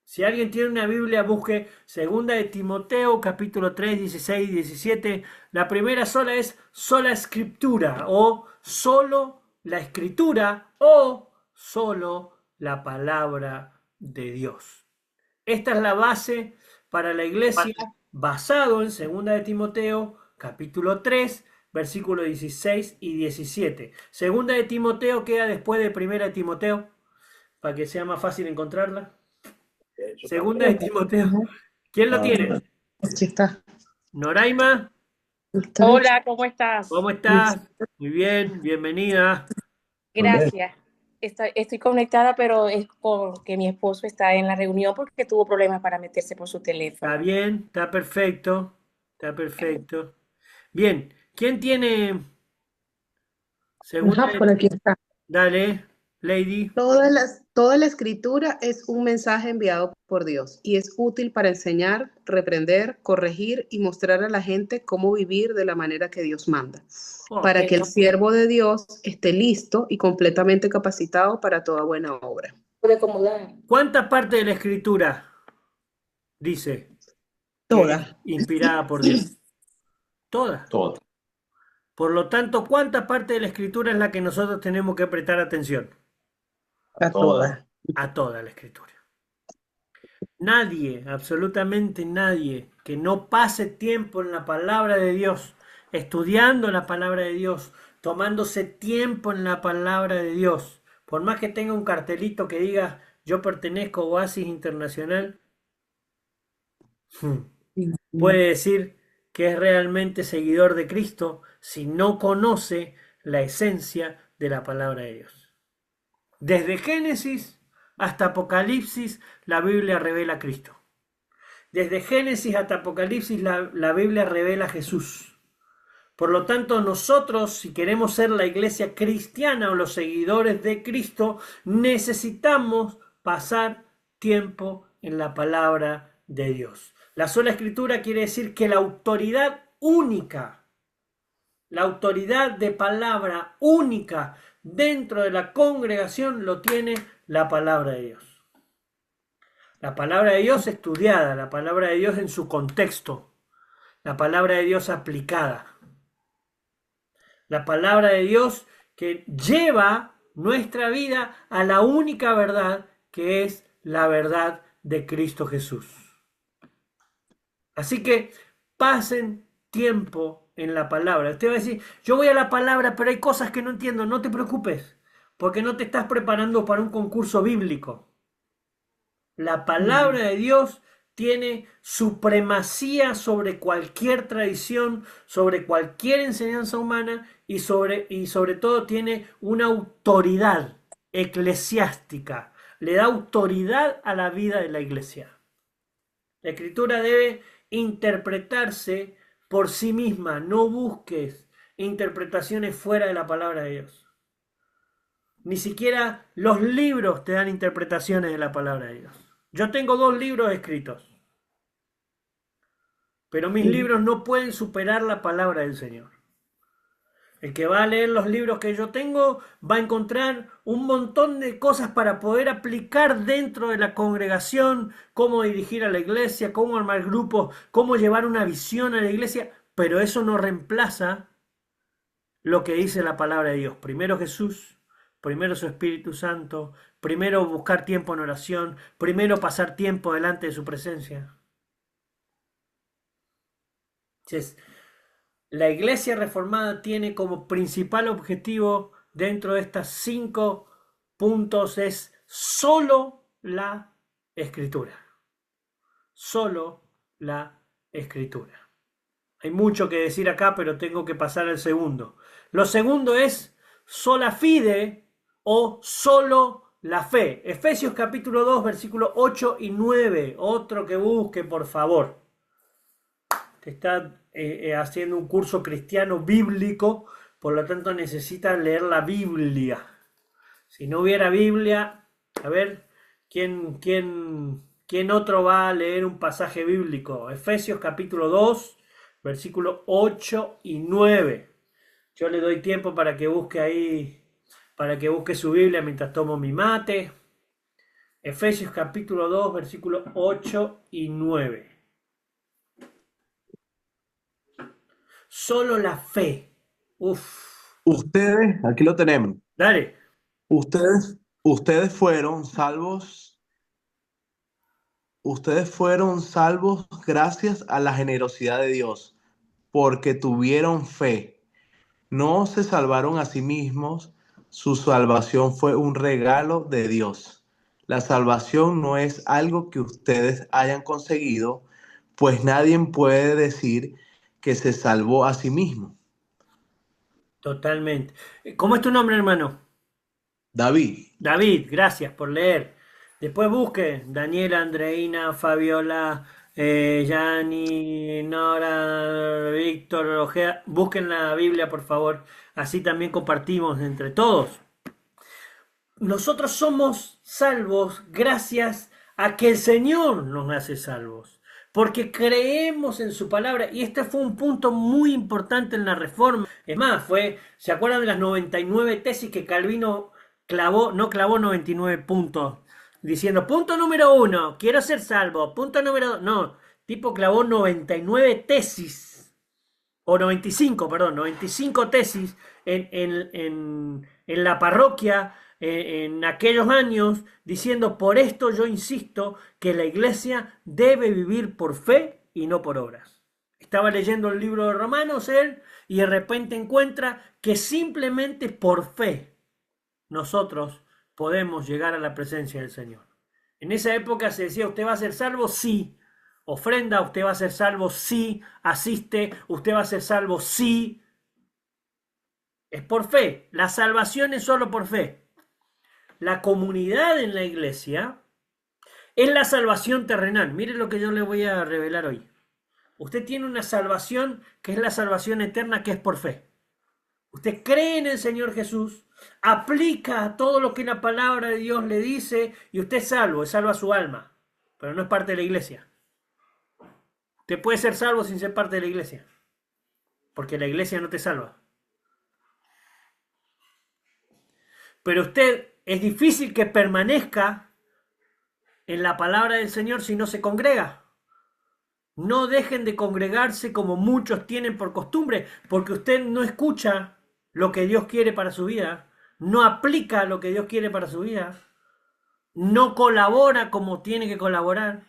Si alguien tiene una Biblia, busque 2 de Timoteo, capítulo 3, 16 y 17. La primera sola es sola escritura, o solo la escritura, o solo la palabra de Dios. Esta es la base para la iglesia, basado en 2 de Timoteo, capítulo 3, versículos 16 y 17. 2 de Timoteo queda después de 1 de Timoteo, para que sea más fácil encontrarla. 2 de Timoteo. ¿Quién lo tiene? Aquí está. Noraima, Hola, ¿cómo estás? ¿cómo estás? Muy bien, bienvenida. Gracias. Estoy conectada, pero es porque mi esposo está en la reunión porque tuvo problemas para meterse por su Está teléfono. bien, está perfecto. Está perfecto. Bien, ¿quién tiene segunda? Ajá, por aquí está. Dale, Lady. Toda la escritura es un mensaje enviado por Dios y es útil para enseñar, reprender, corregir y mostrar a la gente cómo vivir de la manera que Dios manda, para que el siervo de Dios esté listo y completamente capacitado para toda buena obra. Puede acomodar. ¿Cuánta parte de la escritura dice que Toda. es inspirada por Dios? Toda. Todo. Por lo tanto, ¿cuánta parte de la escritura es la que nosotros tenemos que prestar atención? A toda. A toda la escritura. Nadie, absolutamente nadie, que no pase tiempo en la palabra de Dios, estudiando la palabra de Dios, tomándose tiempo en la palabra de Dios, por más que tenga un cartelito que diga yo pertenezco a Oasis Internacional, puede decir que es realmente seguidor de Cristo si no conoce la esencia de la palabra de Dios. Desde Génesis hasta Apocalipsis, la Biblia revela a Cristo. Desde Génesis hasta Apocalipsis, la Biblia revela a Jesús. Por lo tanto, nosotros, si queremos ser la iglesia cristiana o los seguidores de Cristo, necesitamos pasar tiempo en la palabra de Dios. La sola escritura quiere decir que la autoridad única, la autoridad de palabra única dentro de la congregación lo tiene la palabra de Dios. La palabra de Dios estudiada, la palabra de Dios en su contexto, la palabra de Dios aplicada. La palabra de Dios que lleva nuestra vida a la única verdad, que es la verdad de Cristo Jesús. Así que pasen tiempo en la palabra. Usted va a decir, yo voy a la palabra, pero hay cosas que no entiendo. No te preocupes, porque no te estás preparando para un concurso bíblico. La palabra de Dios tiene supremacía sobre cualquier tradición, sobre cualquier enseñanza humana y sobre todo tiene una autoridad eclesiástica. Le da autoridad a la vida de la iglesia. La escritura debe interpretarse por sí misma. No busques interpretaciones fuera de la palabra de Dios. Ni siquiera los libros te dan interpretaciones de la palabra de Dios. Yo tengo 2 libros escritos, pero mis libros no pueden superar la palabra del Señor. El que va a leer los libros que yo tengo va a encontrar un montón de cosas para poder aplicar dentro de la congregación, cómo dirigir a la iglesia, cómo armar grupos, cómo llevar una visión a la iglesia, pero eso no reemplaza lo que dice la palabra de Dios. Primero Jesús, primero su Espíritu Santo, primero buscar tiempo en oración, primero pasar tiempo delante de su presencia. Entonces, la Iglesia Reformada tiene como principal objetivo dentro de estas 5 puntos es solo la Escritura. Solo la Escritura. Hay mucho que decir acá, pero tengo que pasar al segundo. Lo segundo es sola fide o solo la fe. Efesios capítulo 2, versículos 8 y 9. Otro que busque, por favor. Que está haciendo un curso cristiano bíblico, por lo tanto necesita leer la Biblia. Si no hubiera Biblia, a ver, ¿quién otro va a leer un pasaje bíblico? Efesios capítulo 2, versículos 8 y 9. Yo le doy tiempo para que busque ahí, para que busque su Biblia mientras tomo mi mate. Efesios capítulo 2, versículos 8 y 9. Solo la fe. Uf. Ustedes, aquí lo tenemos. Dale. Ustedes fueron salvos. Ustedes fueron salvos gracias a la generosidad de Dios, porque tuvieron fe. No se salvaron a sí mismos. Su salvación fue un regalo de Dios. La salvación no es algo que ustedes hayan conseguido, pues nadie puede decir que se salvó a sí mismo. Totalmente. ¿Cómo es tu nombre, hermano? David. David, gracias por leer. Después busque Daniela, Andreina, Fabiola, Yani, Nora, Víctor, Ojeda. Busquen la Biblia, por favor. Así también compartimos entre todos. Nosotros somos salvos gracias a que el Señor nos hace salvos. Porque creemos en su palabra, y este fue un punto muy importante en la Reforma. Es más, ¿se acuerdan de las 99 tesis que Calvino clavó? No clavó 99 puntos, diciendo, punto número 1, quiero ser salvo, punto número 2, no, tipo clavó 99 tesis, o 95, perdón, 95 tesis en la parroquia, en aquellos años, diciendo, por esto yo insisto que la iglesia debe vivir por fe y no por obras. Estaba leyendo el libro de Romanos él y de repente encuentra que simplemente por fe nosotros podemos llegar a la presencia del Señor. En esa época se decía, ¿usted va a ser salvo? Sí. Ofrenda, ¿usted va a ser salvo? Sí. Asiste, ¿usted va a ser salvo? Sí. Es por fe. La salvación es solo por fe. La comunidad en la iglesia es la salvación terrenal. Mire lo que yo le voy a revelar hoy. Usted tiene una salvación que es la salvación eterna, que es por fe. Usted cree en el Señor Jesús, aplica todo lo que la palabra de Dios le dice y usted es salva su alma, pero no es parte de la iglesia. Usted puede ser salvo sin ser parte de la iglesia, porque la iglesia no te salva. Pero usted es difícil que permanezca en la palabra del Señor si no se congrega. No dejen de congregarse como muchos tienen por costumbre, porque usted no escucha lo que Dios quiere para su vida, no aplica lo que Dios quiere para su vida, no colabora como tiene que colaborar.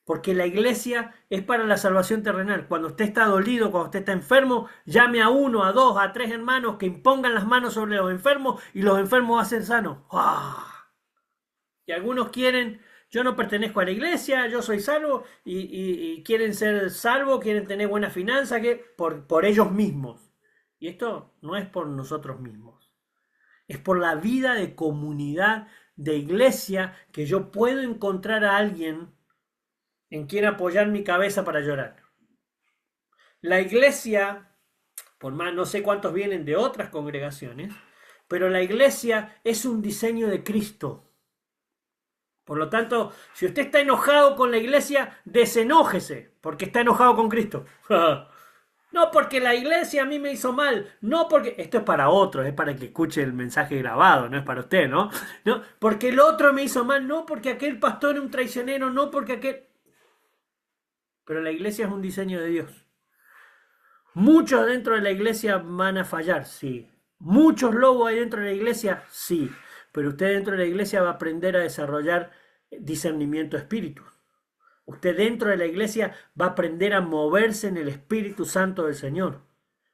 Porque la iglesia es para la salvación terrenal. Cuando usted está dolido, cuando usted está enfermo, llame a 1, a 2, a 3 hermanos que impongan las manos sobre los enfermos y los enfermos van a ser sanos. ¡Ah! Y algunos quieren, yo no pertenezco a la iglesia, yo soy salvo, y quieren ser salvos, quieren tener buena finanza, por ellos mismos. Y esto no es por nosotros mismos. Es por la vida de comunidad, de iglesia, que yo puedo encontrar a alguien en quien apoyar mi cabeza para llorar. La iglesia, por más no sé cuántos vienen de otras congregaciones, pero la iglesia es un diseño de Cristo. Por lo tanto, si usted está enojado con la iglesia, desenójese, porque está enojado con Cristo. No porque la iglesia a mí me hizo mal, no porque... Esto es para otros, es para el que escuche el mensaje grabado, no es para usted, ¿no? No, porque el otro me hizo mal, no porque aquel pastor era un traicionero, no porque aquel... Pero la iglesia es un diseño de Dios. Muchos dentro de la iglesia van a fallar, sí. Muchos lobos hay dentro de la iglesia, sí. Pero usted dentro de la iglesia va a aprender a desarrollar discernimiento de espíritus. Usted dentro de la iglesia va a aprender a moverse en el Espíritu Santo del Señor.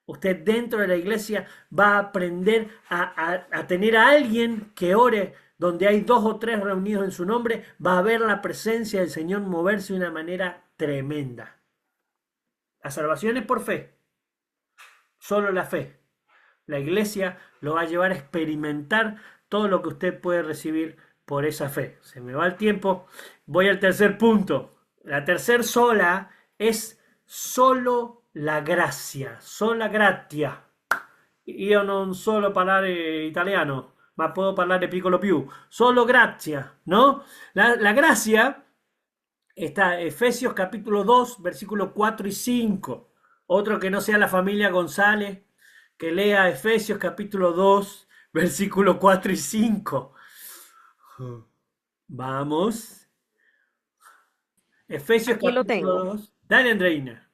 Usted dentro de la iglesia va a aprender a tener a alguien que ore. Donde hay 2 o 3 reunidos en su nombre, va a ver la presencia del Señor moverse de una manera tremenda. La salvación es por fe. Solo la fe. La iglesia lo va a llevar a experimentar todo lo que usted puede recibir por esa fe. Se me va el tiempo. Voy al tercer punto. La tercer sola es solo la gracia. Sola gratia. Io non solo parlare italiano, ma puedo parlare piccolo più. Solo gracia, ¿no? La gracia está Efesios capítulo 2, versículos 4 y 5. Otro que no sea la familia González, que lea Efesios capítulo 2, versículos 4 y 5. Vamos. Efesios Aquí lo capítulo tengo. 2. Dale, Andreina.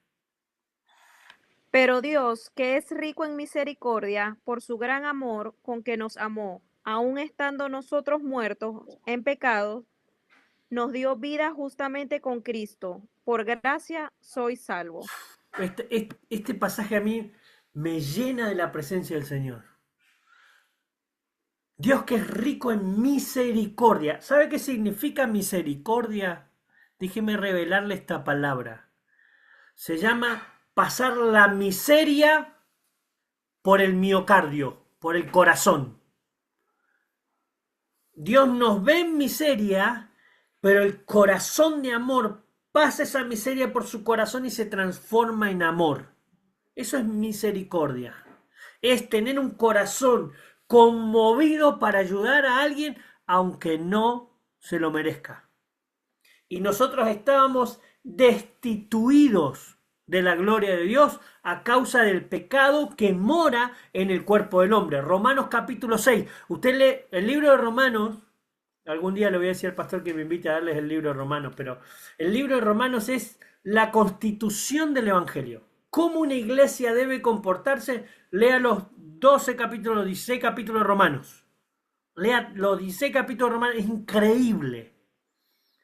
Pero Dios, que es rico en misericordia, por su gran amor con que nos amó, aun estando nosotros muertos en pecados, nos dio vida justamente con Cristo. Por gracia soy salvo. Este pasaje a mí me llena de la presencia del Señor. Dios que es rico en misericordia. ¿Sabe qué significa misericordia? Déjeme revelarle esta palabra. Se llama pasar la miseria por el miocardio, por el corazón. Dios nos ve en miseria, pero el corazón de amor pasa esa miseria por su corazón y se transforma en amor. Eso es misericordia. Es tener un corazón conmovido para ayudar a alguien aunque no se lo merezca. Y nosotros estábamos destituidos de la gloria de Dios a causa del pecado que mora en el cuerpo del hombre. Romanos capítulo 6. Usted lee el libro de Romanos. Algún día le voy a decir al pastor que me invite a darles el libro de Romanos, pero el libro de Romanos es la constitución del Evangelio. ¿Cómo una iglesia debe comportarse? Lea los 12 capítulos, los 16 capítulos de Romanos. Lea los 16 capítulos de Romanos, es increíble.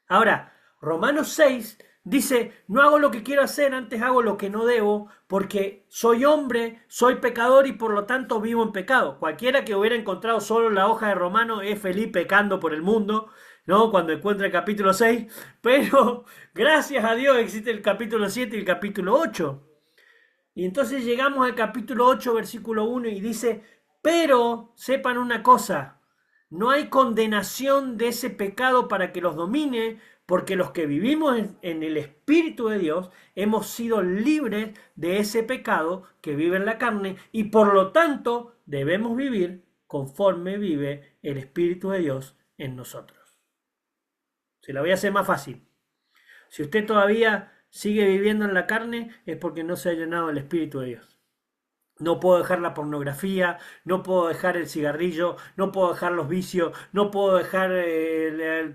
Ahora, Romanos 6 dice, no hago lo que quiero hacer, antes hago lo que no debo, porque soy hombre, soy pecador y por lo tanto vivo en pecado. Cualquiera que hubiera encontrado solo la hoja de Romanos es feliz pecando por el mundo, ¿no? Cuando encuentra el capítulo 6, pero gracias a Dios existe el capítulo 7 y el capítulo 8. Y entonces llegamos al capítulo 8, versículo 1 y dice, pero sepan una cosa, no hay condenación de ese pecado para que los domine, porque los que vivimos en el Espíritu de Dios hemos sido libres de ese pecado que vive en la carne y por lo tanto debemos vivir conforme vive el Espíritu de Dios en nosotros. Se la voy a hacer más fácil. Si usted todavía sigue viviendo en la carne es porque no se ha llenado el Espíritu de Dios. No puedo dejar la pornografía, no puedo dejar el cigarrillo, no puedo dejar los vicios, no puedo dejar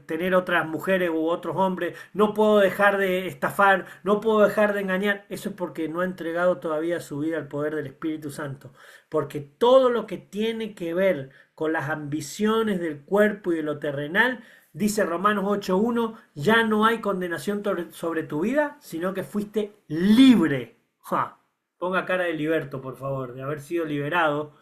tener otras mujeres u otros hombres, no puedo dejar de estafar, no puedo dejar de engañar. Eso es porque no ha entregado todavía su vida al poder del Espíritu Santo. Porque todo lo que tiene que ver con las ambiciones del cuerpo y de lo terrenal, Dice Romanos 8:1, ya no hay condenación sobre tu vida, sino que fuiste libre. ¡Ja! Ponga cara de liberto, por favor, de haber sido liberado.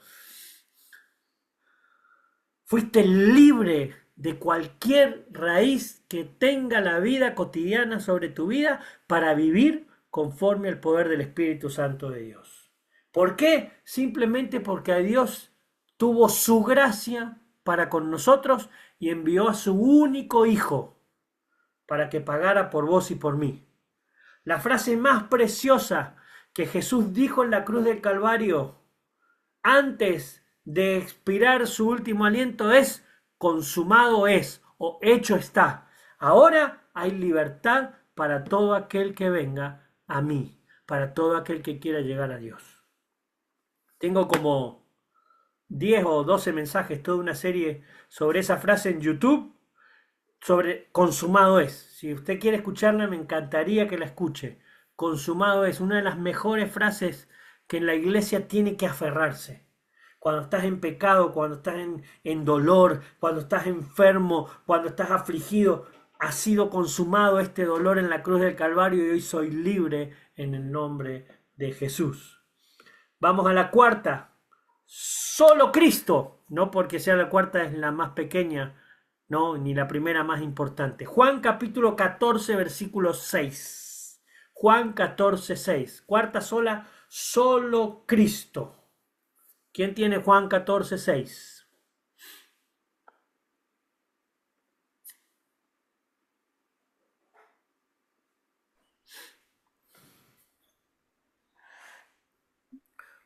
Fuiste libre de cualquier raíz que tenga la vida cotidiana sobre tu vida para vivir conforme al poder del Espíritu Santo de Dios. ¿Por qué? Simplemente porque a Dios tuvo su gracia para con nosotros y envió a su único Hijo para que pagara por vos y por mí. La frase más preciosa que Jesús dijo en la cruz del Calvario antes de expirar su último aliento es: consumado es, o hecho está. Ahora hay libertad para todo aquel que venga a mí, para todo aquel que quiera llegar a Dios. Tengo como 10 o 12 mensajes, toda una serie sobre esa frase en YouTube, sobre consumado es. Si usted quiere escucharla, me encantaría que la escuche. Consumado es una de las mejores frases que en la iglesia tiene que aferrarse. Cuando estás en pecado, cuando estás en dolor, cuando estás enfermo, cuando estás afligido, ha sido consumado este dolor en la cruz del Calvario y hoy soy libre en el nombre de Jesús. Vamos a la cuarta. Solo Cristo, no porque sea la cuarta es la más pequeña, no, ni la primera más importante. Juan capítulo 14, versículo 6. Juan 14, 6. Cuarta sola, solo Cristo. ¿Quién tiene Juan 14, 6?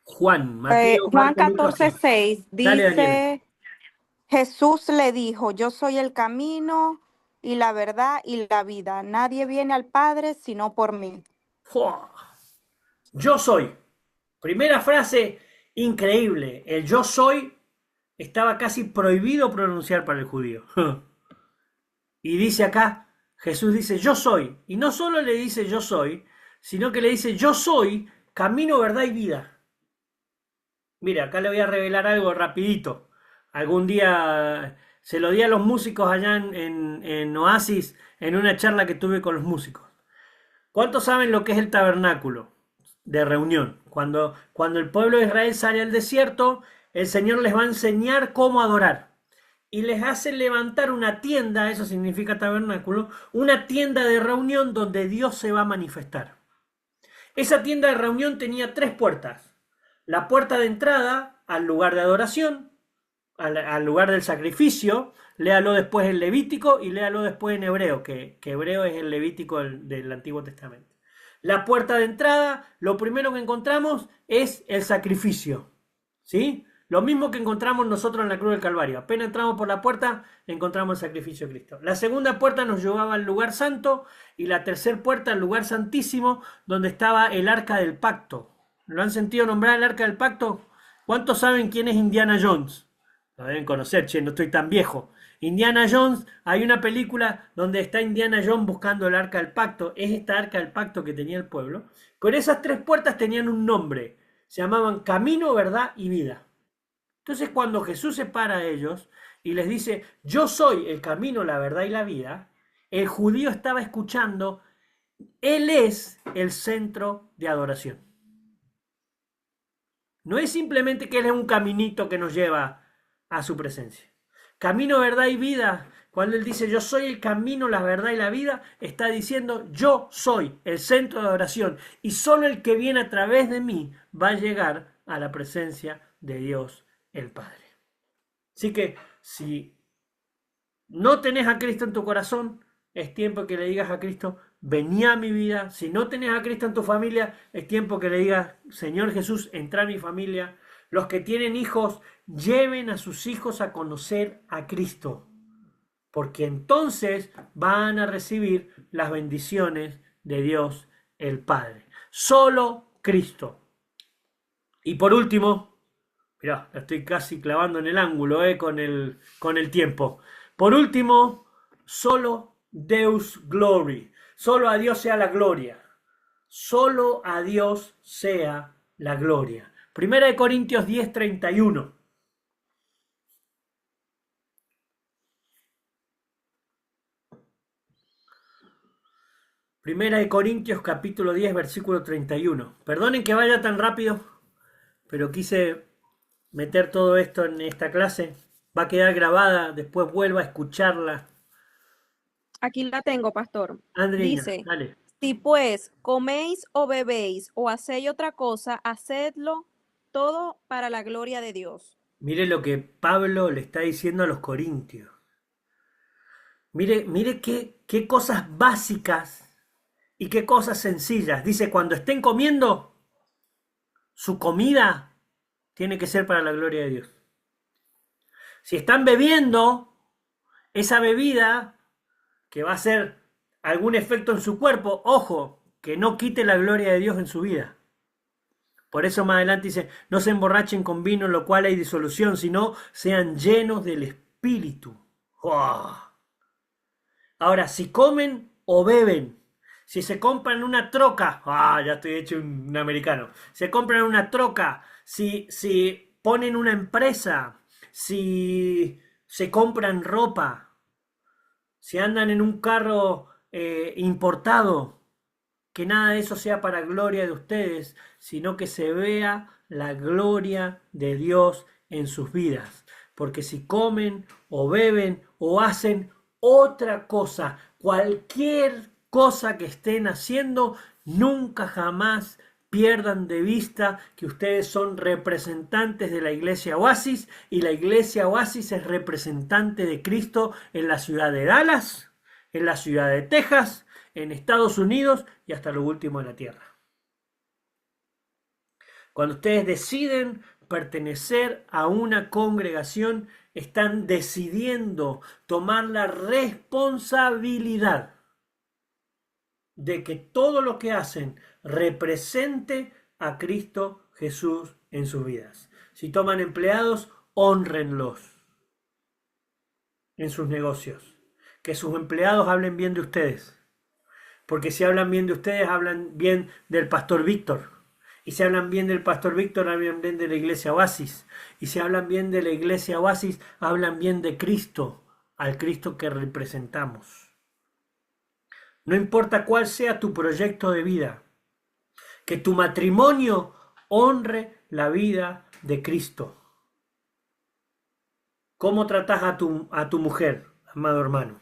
Juan, Mateo, Juan Marcos, Lucas. 14:6 Dale, Daniel. dice, Jesús le dijo, yo soy el camino y la verdad y la vida. Nadie viene al Padre sino por mí. ¡Fua! Yo soy. Primera frase increíble. El yo soy estaba casi prohibido pronunciar para el judío. Y dice acá, Jesús dice yo soy. Y no solo le dice yo soy, sino que le dice yo soy camino, verdad y vida. Mira, acá le voy a revelar algo rapidito. Algún día se lo di a los músicos allá en Oasis, en una charla que tuve con los músicos. ¿Cuántos saben lo que es el tabernáculo de reunión? Cuando el pueblo de Israel sale al desierto, el Señor les va a enseñar cómo adorar. Y les hace levantar una tienda, eso significa tabernáculo, una tienda de reunión donde Dios se va a manifestar. Esa tienda de reunión tenía 3 puertas. La puerta de entrada al lugar de adoración, al lugar del sacrificio, léalo después en Levítico y léalo después en Hebreo, que Hebreo es el Levítico del Antiguo Testamento. La puerta de entrada, lo primero que encontramos es el sacrificio, ¿sí? Lo mismo que encontramos nosotros en la cruz del Calvario. Apenas entramos por la puerta, encontramos el sacrificio de Cristo. La segunda puerta nos llevaba al lugar santo y la tercera puerta al lugar santísimo, donde estaba el arca del pacto. ¿Lo han sentido nombrar el arca del pacto? ¿Cuántos saben quién es Indiana Jones? Lo deben conocer, che, no estoy tan viejo. Indiana Jones, hay una película donde está Indiana Jones buscando el arca del pacto. Es esta arca del pacto que tenía el pueblo. Pero esas 3 puertas tenían un nombre. Se llamaban camino, verdad y vida. Entonces cuando Jesús se para a ellos y les dice, yo soy el camino, la verdad y la vida, el judío estaba escuchando, Él es el centro de adoración. No es simplemente que Él es un caminito que nos lleva a su presencia. Camino, verdad y vida, cuando Él dice yo soy el camino, la verdad y la vida, está diciendo yo soy el centro de adoración y solo el que viene a través de mí va a llegar a la presencia de Dios el Padre. Así que si no tenés a Cristo en tu corazón, es tiempo que le digas a Cristo, vení a mi vida. Si no tenés a Cristo en tu familia, es tiempo que le digas, Señor Jesús, entra a mi familia. Los que tienen hijos, lleven a sus hijos a conocer a Cristo, porque entonces van a recibir las bendiciones de Dios el Padre. Solo Cristo. Y por último, mirá, la estoy casi clavando en el ángulo con el tiempo. Por último, solo Deus Glory. Solo a Dios sea la gloria. Solo a Dios sea la gloria. 1 Corintios 10:31. Primera de Corintios capítulo 10 versículo 31. Perdonen que vaya tan rápido, pero quise meter todo esto en esta clase. Va a quedar grabada, después vuelva a escucharla. Aquí la tengo, pastor. Andreina, Dice, dale. si pues coméis o bebéis o hacéis otra cosa, hacedlo todo para la gloria de Dios. Mire lo que Pablo le está diciendo a los corintios. Mire qué cosas básicas y qué cosas sencillas. Dice, cuando estén comiendo, su comida tiene que ser para la gloria de Dios. Si están bebiendo, esa bebida que va a hacer algún efecto en su cuerpo, ojo, que no quite la gloria de Dios en su vida. Por eso más adelante dice, no se emborrachen con vino, en lo cual hay disolución, sino sean llenos del Espíritu. ¡Oh! Ahora, si comen o beben, si se compran una troca, ya estoy hecho un americano, se compran una troca, si ponen una empresa, si se compran ropa, si andan en un carro importado, que nada de eso sea para gloria de ustedes, sino que se vea la gloria de Dios en sus vidas. Porque si comen o beben o hacen otra cosa, cualquier cosa que estén haciendo, nunca jamás pierdan de vista que ustedes son representantes de la iglesia Oasis y la iglesia Oasis es representante de Cristo en la ciudad de Dallas, en la ciudad de Texas, en Estados Unidos y hasta lo último de la tierra. Cuando ustedes deciden pertenecer a una congregación, están decidiendo tomar la responsabilidad de que todo lo que hacen represente a Cristo Jesús en sus vidas. Si toman empleados, hónrenlos en sus negocios. Que sus empleados hablen bien de ustedes. Porque si hablan bien de ustedes, hablan bien del pastor Víctor. Y si hablan bien del pastor Víctor, hablan bien de la iglesia Oasis. Y si hablan bien de la iglesia Oasis, hablan bien de Cristo, al Cristo que representamos. No importa cuál sea tu proyecto de vida, que tu matrimonio honre la vida de Cristo. ¿Cómo tratas a tu mujer, amado hermano?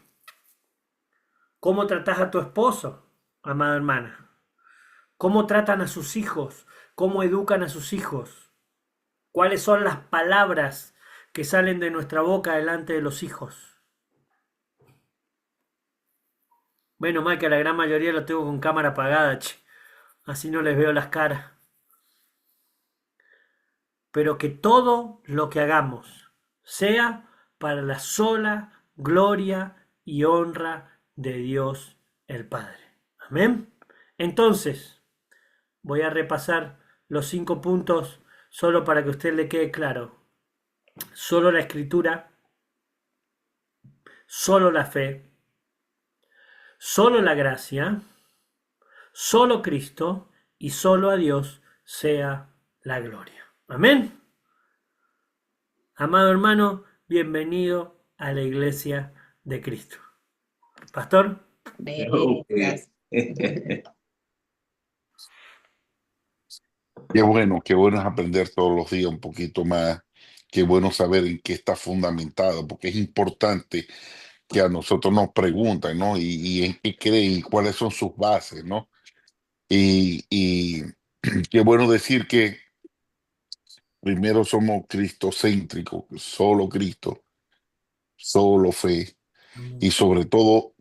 ¿Cómo tratas a tu esposo, amada hermana? ¿Cómo tratan a sus hijos? ¿Cómo educan a sus hijos? ¿Cuáles son las palabras que salen de nuestra boca delante de los hijos? Bueno, mal que la gran mayoría lo tengo con cámara apagada, así no les veo las caras. Pero que todo lo que hagamos sea para la sola gloria y honra de Dios el Padre. Amén. Entonces, voy a repasar los 5 puntos solo para que a usted le quede claro. Solo la Escritura, solo la fe, solo la gracia, solo Cristo y solo a Dios sea la gloria. Amén. Amado hermano, bienvenido a la iglesia de Cristo. Pastor. Gracias. Qué bueno es aprender todos los días un poquito más. Qué bueno saber en qué está fundamentado, porque es importante que a nosotros nos preguntan, ¿no? Y en qué creen y cuáles son sus bases, ¿no? Y qué bueno decir que primero somos cristocéntricos, solo Cristo, solo fe. Y sobre todo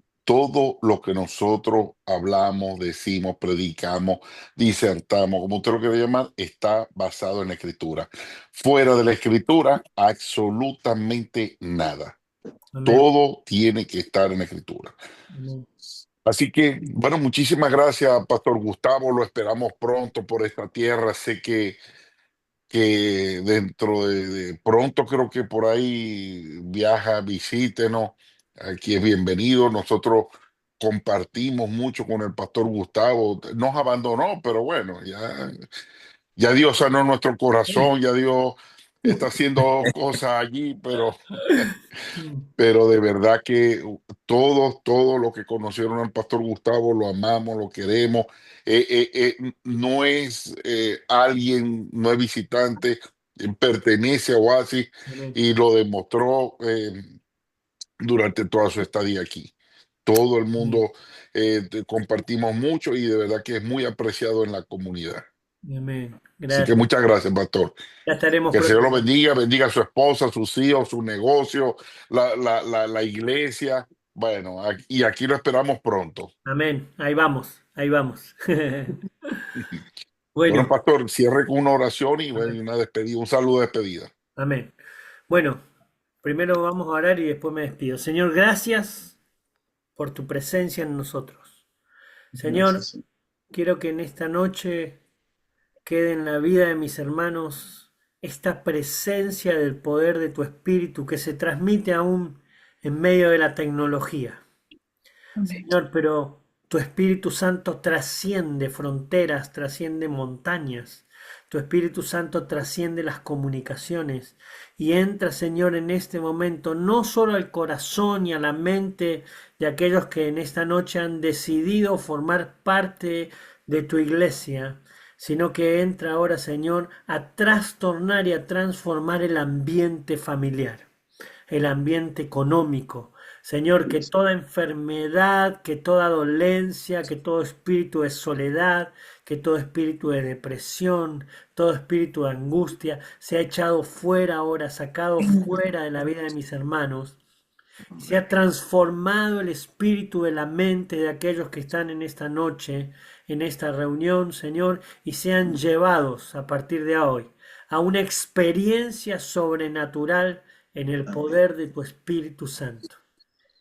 lo que nosotros hablamos, decimos, predicamos, disertamos, como usted lo quiere llamar, está basado en la Escritura. Fuera de la Escritura, absolutamente nada. Amén. Todo tiene que estar en la Escritura. Amén. Así que, bueno, muchísimas gracias, Pastor Gustavo. Lo esperamos pronto por esta tierra. Sé que dentro de pronto creo que por ahí viaja, visítenos, aquí es bienvenido. Nosotros compartimos mucho con el pastor Gustavo, nos abandonó, pero bueno, ya Dios sanó nuestro corazón, ya Dios está haciendo cosas allí, pero de verdad que todos los que conocieron al pastor Gustavo lo amamos, lo queremos. No es alguien, no es visitante, pertenece a Oasis Amén. y lo demostró durante toda su estadía aquí. Todo el mundo compartimos mucho y de verdad que es muy apreciado en la comunidad. Amén. Así que Gracias. muchas gracias, pastor. Ya estaremos Que el Señor lo pronto. bendiga, bendiga a su esposa, a sus hijos, su negocio, la iglesia. Bueno, y aquí lo esperamos pronto. Amén. Ahí vamos. Ahí vamos. Bueno, Bueno, pastor, cierre con una oración y bueno, y amén. una despedida, un saludo de despedida. Amén. Bueno, primero vamos a orar y después me despido. Señor, gracias por tu presencia en nosotros. Señor, quiero que en esta noche quede en la vida de mis hermanos esta presencia del poder de tu espíritu que se transmite aún en medio de la tecnología. Señor, pero tu Espíritu Santo trasciende fronteras, trasciende montañas. Tu Espíritu Santo trasciende las comunicaciones y entra, Señor, en este momento no solo al corazón y a la mente de aquellos que en esta noche han decidido formar parte de tu iglesia, sino que entra ahora, Señor, a trastornar y a transformar el ambiente familiar, el ambiente económico. Señor, que toda enfermedad, que toda dolencia, que todo espíritu de soledad, que todo espíritu de depresión, todo espíritu de angustia, sea echado fuera ahora, sacado fuera de la vida de mis hermanos. Se ha transformado el espíritu de la mente de aquellos que están en esta noche, en esta reunión, Señor, y sean llevados a partir de hoy a una experiencia sobrenatural en el poder de tu Espíritu Santo.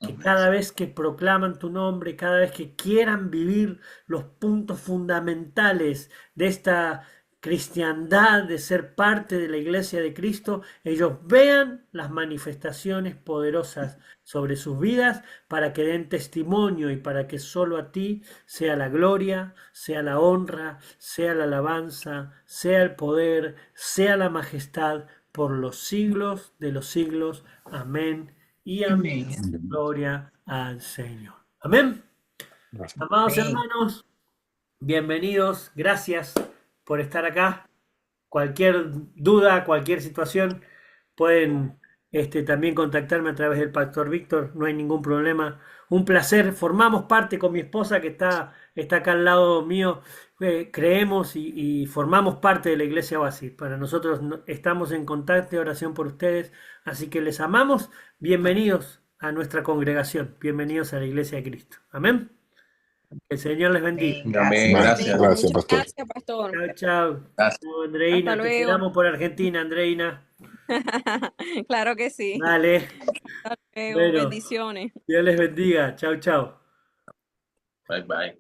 Que cada vez que proclaman tu nombre, cada vez que quieran vivir los puntos fundamentales de esta cristiandad, de ser parte de la iglesia de Cristo, ellos vean las manifestaciones poderosas sobre sus vidas para que den testimonio y para que solo a ti sea la gloria, sea la honra, sea la alabanza, sea el poder, sea la majestad por los siglos de los siglos. Amén y amén. Gloria al Señor. Amén. Gracias. Amados hermanos, bienvenidos. Gracias por estar acá. Cualquier duda, cualquier situación, pueden también contactarme a través del Pastor Víctor. No hay ningún problema. Un placer. Formamos parte con mi esposa que está acá al lado mío. Creemos y formamos parte de la Iglesia Oasis. Para nosotros estamos en contacto y oración por ustedes. Así que les amamos. Bienvenidos a nuestra congregación. Bienvenidos a la Iglesia de Cristo. Amén. Que el Señor les bendiga. Amén, Amén. gracias. Gracias, Muchas pastor. gracias, pastor. Chao, chao. Gracias. Chao, Andreina. Hasta Te luego. esperamos por Argentina, Andreina. Claro que sí. Dale. Hasta luego. Bueno, Bendiciones. Dios les bendiga. Chao, chao. Bye, bye.